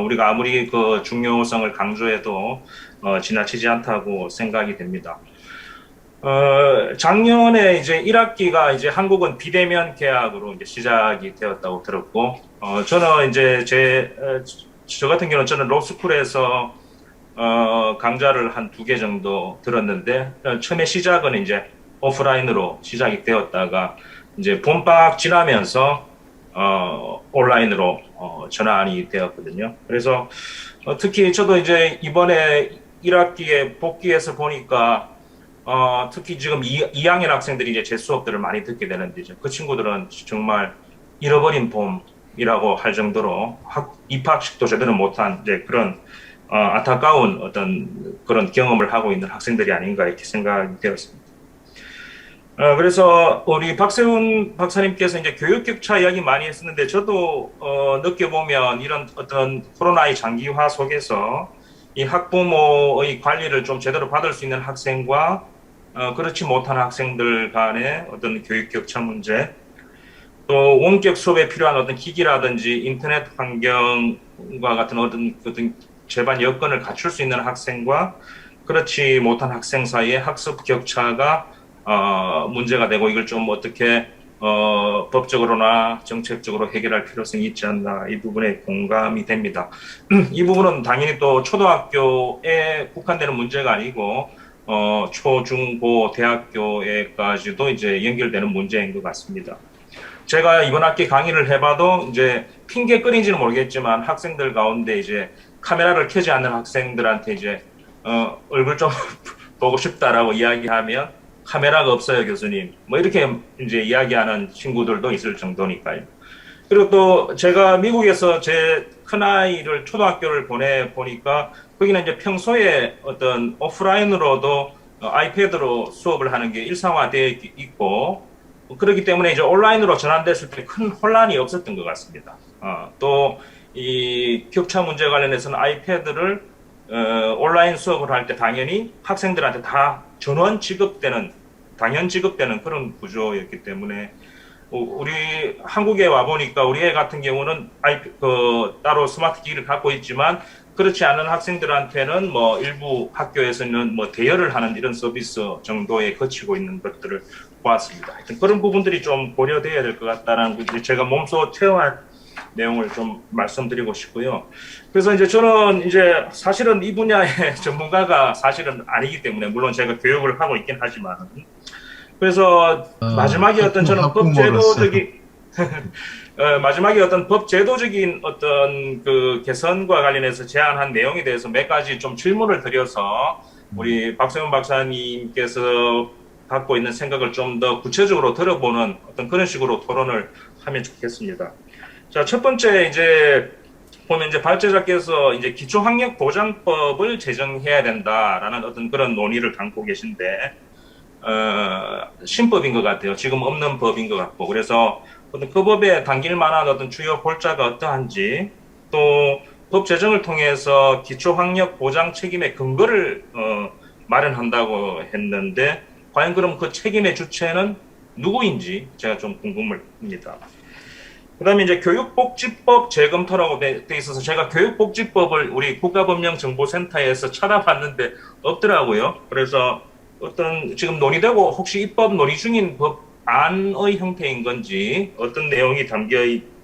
우리가 아무리 그 중요성을 강조해도 지나치지 않다고 생각이 됩니다. 작년에 이제 1학기가 이제 한국은 비대면 개학으로 이제 시작이 되었다고 들었고, 저는 이제 저 같은 경우는 저는 로스쿨에서 강좌를 한 2개 정도 들었는데, 처음에 시작은 이제 오프라인으로 시작이 되었다가 이제 봄방학 지나면서 온라인으로 전환이 되었거든요. 그래서 특히 저도 이제 이번에 1학기에 복귀해서 보니까 특히 지금 2학년 학생들이 이제 제 수업들을 많이 듣게 되는데, 그 친구들은 정말 잃어버린 봄이라고 할 정도로 입학식도 제대로 못한 이제 그런 안타까운 어떤 그런 경험을 하고 있는 학생들이 아닌가 이렇게 생각이 되었습니다. 그래서 우리 박세훈 박사님께서 이제 교육 격차 이야기 많이 했었는데, 저도 느껴보면 이런 어떤 코로나의 장기화 속에서 이 학부모의 관리를 좀 제대로 받을 수 있는 학생과 그렇지 못한 학생들 간의 어떤 교육 격차 문제, 또 원격 수업에 필요한 어떤 기기라든지 인터넷 환경과 같은 어떤 제반 여건을 갖출 수 있는 학생과 그렇지 못한 학생 사이의 학습 격차가 문제가 되고, 이걸 좀 어떻게 법적으로나 정책적으로 해결할 필요성이 있지 않나, 이 부분에 공감이 됩니다. 이 부분은 당연히 또 초등학교에 국한되는 문제가 아니고 초, 중, 고, 대학교에까지도 이제 연결되는 문제인 것 같습니다. 제가 이번 학기 강의를 해봐도 이제 핑계거리인지는 모르겠지만 학생들 가운데 이제 카메라를 켜지 않는 학생들한테 이제 얼굴 좀 보고 싶다라고 이야기하면 카메라가 없어요, 교수님. 뭐 이렇게 이제 이야기하는 친구들도 있을 정도니까요. 그리고 또 제가 미국에서 제 큰아이를 초등학교를 보내보니까 거기는 이제 평소에 어떤 오프라인으로도 아이패드로 수업을 하는 게 일상화되어 있고, 그렇기 때문에 이제 온라인으로 전환됐을 때 큰 혼란이 없었던 것 같습니다. 또 이 격차 문제 관련해서는 아이패드를 온라인 수업을 할 때 당연히 학생들한테 다 전원 지급되는, 당연 지급되는 그런 구조였기 때문에 우리 한국에 와 보니까 우리 애 같은 경우는 따로 스마트 기기를 갖고 있지만 그렇지 않은 학생들한테는 뭐 일부 학교에서는 뭐 대여를 하는 이런 서비스 정도에 거치고 있는 것들을 보았습니다. 하여튼 그런 부분들이 좀 고려돼야 될 것 같다는 제가 몸소 체험한 내용을 좀 말씀드리고 싶고요. 그래서 이제 저는 이제 사실은 이 분야의 전문가가 사실은 아니기 때문에, 물론 제가 교육을 하고 있긴 하지만, 그래서 마지막에 어떤 저는 법제도적인 마지막에 어떤 법제도적인 어떤 그 개선과 관련해서 제안한 내용에 대해서 몇 가지 좀 질문을 드려서 우리 박세훈 박사님께서 갖고 있는 생각을 좀 더 구체적으로 들어보는 어떤 그런 식으로 토론을 하면 좋겠습니다. 자, 첫 번째 이제 보면 이제 발제자께서 이제 기초학력보장법을 제정해야 된다라는 어떤 그런 논의를 담고 계신데, 신법인 것 같아요. 지금 없는 법인 것 같고, 그래서 어떤 그 법에 담길 만한 어떤 주요 골자가 어떠한지, 또 법 제정을 통해서 기초학력 보장 책임의 근거를 마련한다고 했는데, 과연 그럼 그 책임의 주체는 누구인지 제가 좀 궁금합니다. 그다음에 이제 교육복지법 재검토라고 돼 있어서 제가 교육복지법을 우리 국가법령정보센터에서 찾아봤는데 없더라고요. 그래서 어떤 지금 논의되고 혹시 입법 논의 중인 법안의 형태인 건지, 어떤 내용이 담겨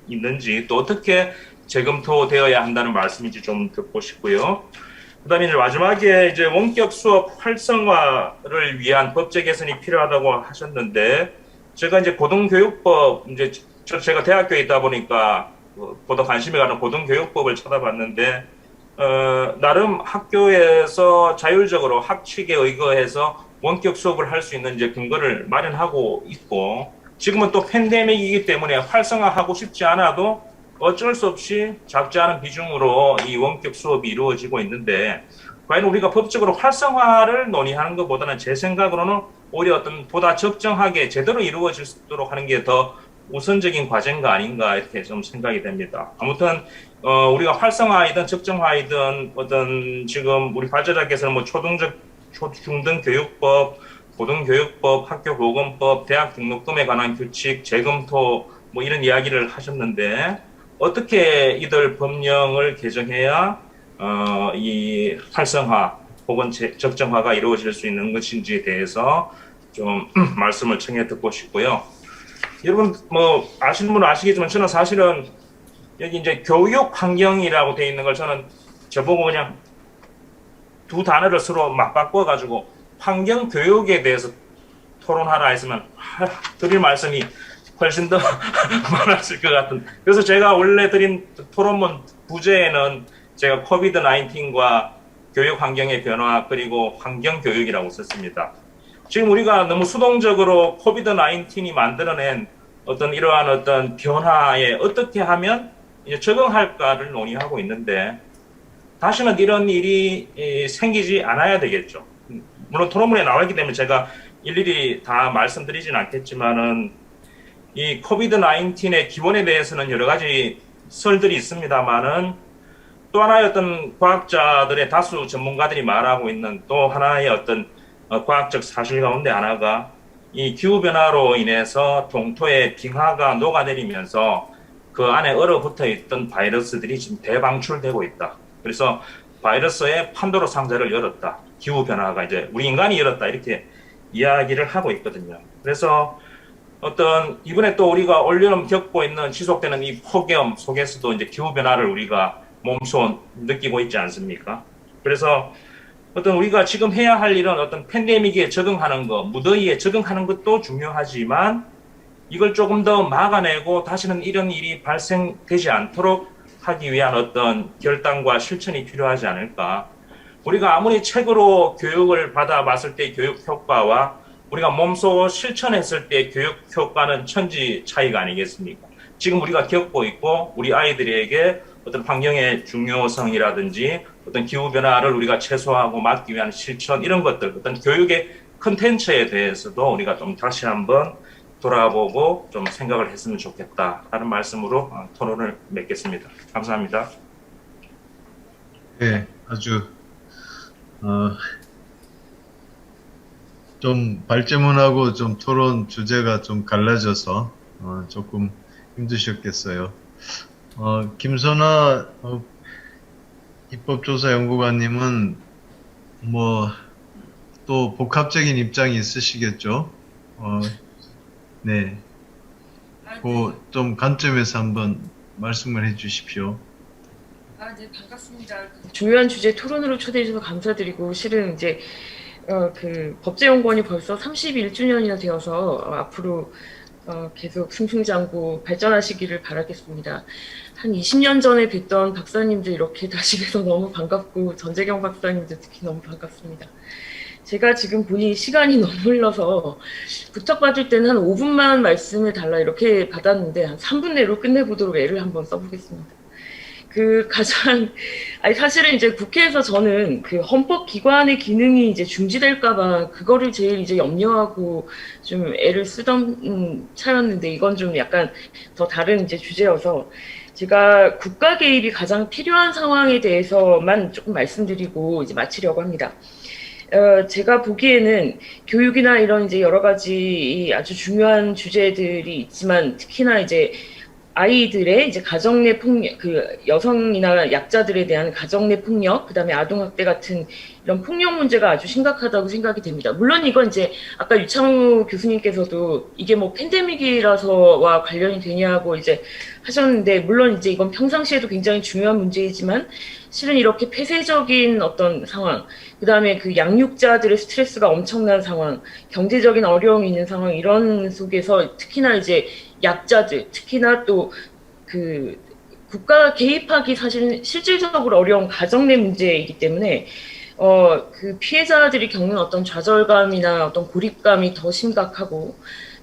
있는지, 또 어떻게 재검토되어야 한다는 말씀인지 좀 듣고 싶고요. 그다음에 이제 마지막에 이제 원격 수업 활성화를 위한 법제 개선이 필요하다고 하셨는데, 제가 이제 고등교육법, 이제 제가 대학교에 있다 보니까 보다 관심이 가는 고등교육법을 찾아봤는데, 나름 학교에서 자율적으로 학칙에 의거해서 원격 수업을 할 수 있는 이제 근거를 마련하고 있고, 지금은 또 팬데믹이기 때문에 활성화하고 싶지 않아도 어쩔 수 없이 작지 않은 비중으로 이 원격 수업이 이루어지고 있는데, 과연 우리가 법적으로 활성화를 논의하는 것보다는 제 생각으로는 오히려 어떤 보다 적정하게 제대로 이루어질 수 있도록 하는 게 더 우선적인 과제인가 아닌가 이렇게 좀 생각이 됩니다. 아무튼 우리가 활성화이든 적정화이든 어떤 지금 우리 발제자께서는 뭐 중등 교육법, 고등교육법, 학교보건법, 대학 등록금에 관한 규칙, 재검토 뭐 이런 이야기를 하셨는데 어떻게 이들 법령을 개정해야 이 활성화 혹은 적정화가 이루어질 수 있는 것인지에 대해서 좀 말씀을 청해 듣고 싶고요. 여러분 뭐 아시는 분은 아시겠지만 저는 사실은 여기 이제 교육 환경이라고 되어 있는 걸 저는 저보고 그냥 두 단어를 서로 막 바꿔가지고 환경 교육에 대해서 토론하라 했으면 드릴 말씀이 훨씬 더 많았을 것 같은. 그래서 제가 원래 드린 토론문 부제에는 제가 코비드 19과 교육 환경의 변화 그리고 환경 교육이라고 썼습니다. 지금 우리가 너무 수동적으로 코비드 19이 만들어낸 어떤 이러한 어떤 변화에 어떻게 하면 이제 적응할까를 논의하고 있는데 다시는 이런 일이 생기지 않아야 되겠죠. 물론 토론문에 나와 있기 때문에 제가 일일이 다 말씀드리진 않겠지만은 이 코비드 19의 기본에 대해서는 여러 가지 설들이 있습니다만은 또 하나의 어떤 과학자들의 다수 전문가들이 말하고 있는 또 하나의 어떤 과학적 사실 가운데 하나가 이 기후변화로 인해서 동토의 빙하가 녹아내리면서 그 안에 얼어붙어 있던 바이러스들이 지금 대방출되고 있다. 그래서 바이러스의 판도라 상자를 열었다. 기후변화가 이제 우리 인간이 열었다. 이렇게 이야기를 하고 있거든요. 그래서 어떤 이번에 또 우리가 올여름 겪고 있는 지속되는 이 폭염 속에서도 이제 기후변화를 우리가 몸소 느끼고 있지 않습니까? 그래서 어떤 우리가 지금 해야 할 일은 어떤 팬데믹에 적응하는 것, 무더위에 적응하는 것도 중요하지만 이걸 조금 더 막아내고 다시는 이런 일이 발생되지 않도록 하기 위한 어떤 결단과 실천이 필요하지 않을까. 우리가 아무리 책으로 교육을 받아봤을 때 교육 효과와 우리가 몸소 실천했을 때 교육 효과는 천지 차이가 아니겠습니까? 지금 우리가 겪고 있고 우리 아이들에게 어떤 환경의 중요성이라든지 어떤 기후변화를 우리가 최소화하고 막기 위한 실천 이런 것들 어떤 교육의 컨텐츠에 대해서도 우리가 좀 다시 한번 돌아보고 좀 생각을 했으면 좋겠다라는 말씀으로 토론을 맺겠습니다. 감사합니다. 네, 아주 좀 발제문하고 좀 토론 주제가 좀 갈라져서 조금 힘드셨겠어요. 김선아 입법조사연구관님은 뭐 또 복합적인 입장이 있으시겠죠? 네. 그 좀 관점에서 한번 말씀을 해주십시오. 네, 반갑습니다. 중요한 주제 토론으로 초대해 주셔서 감사드리고 실은 이제 그 법제연구원이 벌써 31주년이나 되어서 앞으로 계속 승승장구 발전하시기를 바라겠습니다. 한 20년 전에 뵀던 박사님들 이렇게 다시 뵈서 너무 반갑고 전재경 박사님도 특히 너무 반갑습니다. 제가 지금 보니 시간이 너무 흘러서 부탁받을 때는 한 5분만 말씀을 달라 이렇게 받았는데 한 3분 내로 끝내보도록 애를 한번 써보겠습니다. 사실은 이제 국회에서 저는 그 헌법기관의 기능이 이제 중지될까봐 그거를 제일 이제 염려하고 좀 애를 쓰던 차였는데 이건 좀 약간 더 다른 이제 주제여서 제가 국가 개입이 가장 필요한 상황에 대해서만 조금 말씀드리고 이제 마치려고 합니다. 제가 보기에는 교육이나 이런 이제 여러 가지 아주 중요한 주제들이 있지만 특히나 이제 아이들의 이제 가정 내 폭력, 그 여성이나 약자들에 대한 가정 내 폭력, 그다음에 아동 학대 같은 이런 폭력 문제가 아주 심각하다고 생각이 됩니다. 물론 이건 이제 아까 유창우 교수님께서도 이게 뭐 팬데믹이라서와 관련이 되냐고 이제 하셨는데 물론 이제 이건 평상시에도 굉장히 중요한 문제이지만 실은 이렇게 폐쇄적인 어떤 상황, 그다음에 그 양육자들의 스트레스가 엄청난 상황, 경제적인 어려움이 있는 상황 이런 속에서 특히나 이제 약자들, 특히나 또 그 국가가 개입하기 사실 실질적으로 어려운 가정 내 문제이기 때문에 그 피해자들이 겪는 어떤 좌절감이나 어떤 고립감이 더 심각하고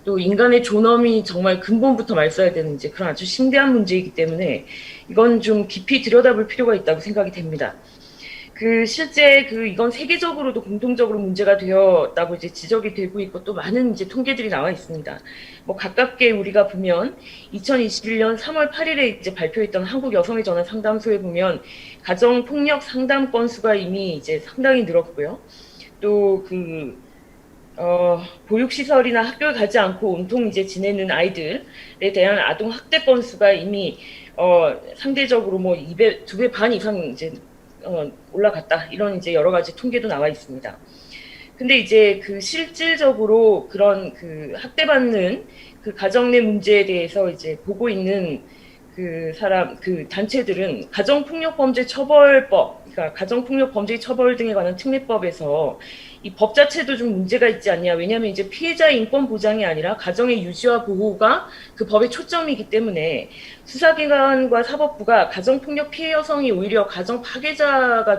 또 인간의 존엄이 정말 근본부터 말써야 되는 이제 그런 아주 심대한 문제이기 때문에 이건 좀 깊이 들여다볼 필요가 있다고 생각이 됩니다. 실제 이건 세계적으로도 공통적으로 문제가 되었다고 이제 지적이 되고 있고 또 많은 이제 통계들이 나와 있습니다. 뭐 가깝게 우리가 보면 2021년 3월 8일에 이제 발표했던 한국 여성의 전화 상담소에 보면 가정 폭력 상담 건수가 이미 이제 상당히 늘었고요. 또 보육시설이나 학교에 가지 않고 온통 이제 지내는 아이들에 대한 아동 학대 건수가 이미 상대적으로 뭐 2배 반 이상 이제 올라갔다, 이런 이제 여러 가지 통계도 나와 있습니다. 근데 이제 실질적으로 그런 학대받는 가정 내 문제에 대해서 이제 보고 있는 단체들은 가정폭력범죄처벌법, 그러니까 가정폭력범죄 처벌 등에 관한 특례법에서 이 법 자체도 좀 문제가 있지 않냐. 왜냐하면 이제 피해자의 인권 보장이 아니라 가정의 유지와 보호가 그 법의 초점이기 때문에 수사기관과 사법부가 가정폭력 피해 여성이 오히려 가정 파괴자가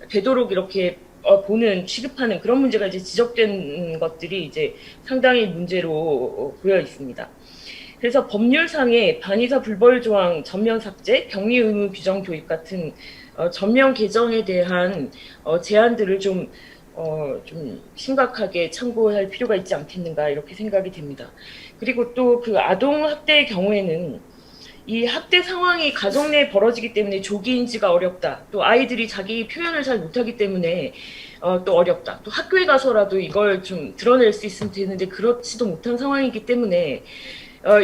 되도록 이렇게 취급하는 그런 문제가 이제 지적된 것들이 이제 상당히 문제로 보여 있습니다. 그래서 법률상의 반의사 불벌 조항 전면 삭제, 격리 의무 규정 도입 같은 전면 개정에 대한 제안들을 좀 심각하게 참고할 필요가 있지 않겠는가, 이렇게 생각이 됩니다. 그리고 또 아동 학대의 경우에는 이 학대 상황이 가정 내에 벌어지기 때문에 조기 인지가 어렵다. 또 아이들이 자기 표현을 잘 못하기 때문에 또 어렵다. 또 학교에 가서라도 이걸 좀 드러낼 수 있으면 되는데 그렇지도 못한 상황이기 때문에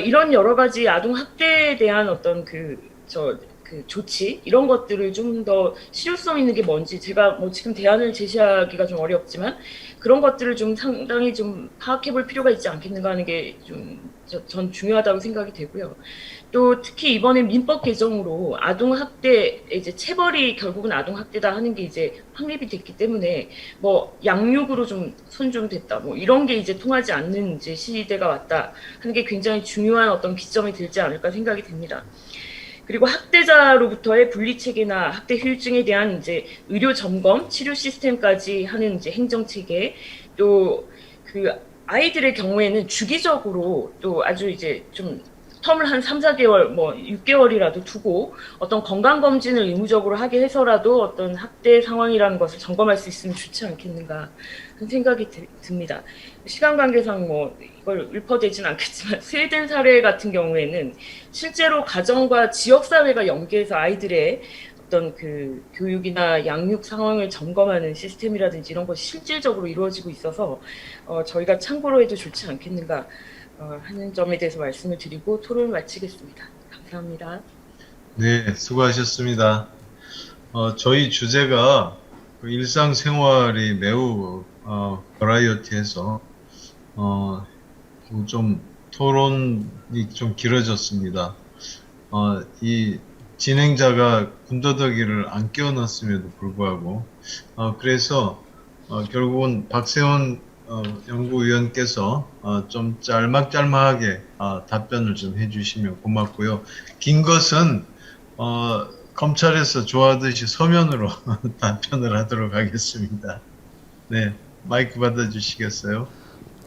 이런 여러 가지 아동 학대에 대한 어떤 조치, 이런 것들을 좀 더 실효성 있는 게 뭔지, 제가 뭐 지금 대안을 제시하기가 좀 어렵지만 그런 것들을 좀 상당히 좀 파악해 볼 필요가 있지 않겠는가 하는 게 전 중요하다고 생각이 되고요. 또 특히 이번에 민법 개정으로 아동 학대, 이제 체벌이 결국은 아동 학대다 하는 게 이제 확립이 됐기 때문에 뭐 양육으로 좀 손좀됐다, 뭐 이런 게 이제 통하지 않는 이제 시대가 왔다 하는 게 굉장히 중요한 어떤 기점이 되지 않을까 생각이 됩니다. 그리고 학대자로부터의 분리 체계나 학대 후유증에 대한 이제 의료 점검, 치료 시스템까지 하는 이제 행정 체계, 또 아이들의 경우에는 주기적으로 또 아주 이제 좀 텀을 한 3, 4개월, 뭐 6개월이라도 두고 어떤 건강검진을 의무적으로 하게 해서라도 어떤 학대 상황이라는 것을 점검할 수 있으면 좋지 않겠는가 하는 생각이 듭니다. 시간 관계상 뭐 이걸 읊어대진 않겠지만 스웨덴 사례 같은 경우에는 실제로 가정과 지역사회가 연계해서 아이들의 어떤 교육이나 양육 상황을 점검하는 시스템이라든지 이런 것이 실질적으로 이루어지고 있어서 저희가 참고로 해도 좋지 않겠는가 하는 점에 대해서 말씀을 드리고 토론을 마치겠습니다. 감사합니다. 네, 수고하셨습니다. 저희 주제가 일상생활이 매우 버라이어티해서 좀 토론이 좀 길어졌습니다. 이 진행자가 군더더기를 안 끼워넣었음에도 불구하고 그래서 결국은 박세훈 연구위원께서 좀 짤막짤막하게 답변을 좀 해주시면 고맙고요. 긴 것은 검찰에서 좋아하듯이 서면으로 답변을 하도록 하겠습니다. 네, 마이크 받아주시겠어요?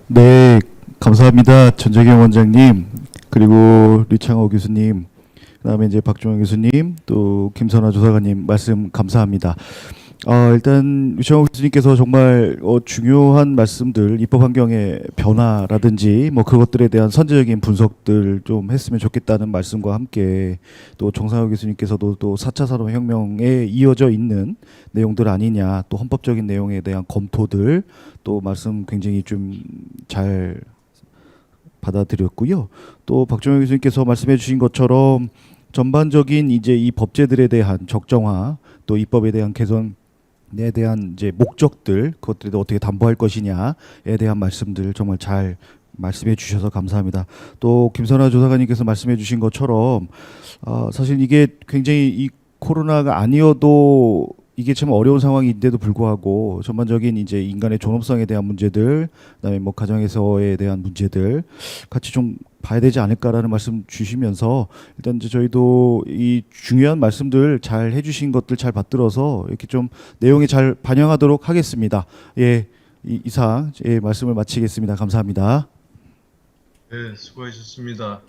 네, 감사합니다. 전재경 원장님, 그리고 류창호 교수님, 그다음에 이제 박종원 교수님, 또 김선화 조사관님 말씀 감사합니다. 일단 류창호 교수님께서 정말 중요한 말씀들, 입법 환경의 변화라든지 뭐 그것들에 대한 선제적인 분석들 좀 했으면 좋겠다는 말씀과 함께 또 정상호 교수님께서도 또 4차 산업혁명에 이어져 있는 내용들 아니냐, 또 헌법적인 내용에 대한 검토들 또 말씀 굉장히 좀 잘 받아들였고요. 또 박종현 교수님께서 말씀해 주신 것처럼 전반적인 이제 이 법제들에 대한 적정화, 또 입법에 대한 개선에 대한 이제 목적들, 그것들을 어떻게 담보할 것이냐에 대한 말씀들 정말 잘 말씀해 주셔서 감사합니다. 또 김선화 조사관님께서 말씀해 주신 것처럼 사실 이게 굉장히 이 코로나가 아니어도 이게 참 어려운 상황인데도 불구하고 전반적인 이제 인간의 존엄성에 대한 문제들, 그다음에 뭐 가정에서에 대한 문제들 같이 좀 봐야 되지 않을까라는 말씀 주시면서 일단 이제 저희도 이 중요한 말씀들 잘 해주신 것들 잘 받들어서 이렇게 좀 내용에 잘 반영하도록 하겠습니다. 예, 이상 예, 말씀을 마치겠습니다. 감사합니다. 네, 수고하셨습니다.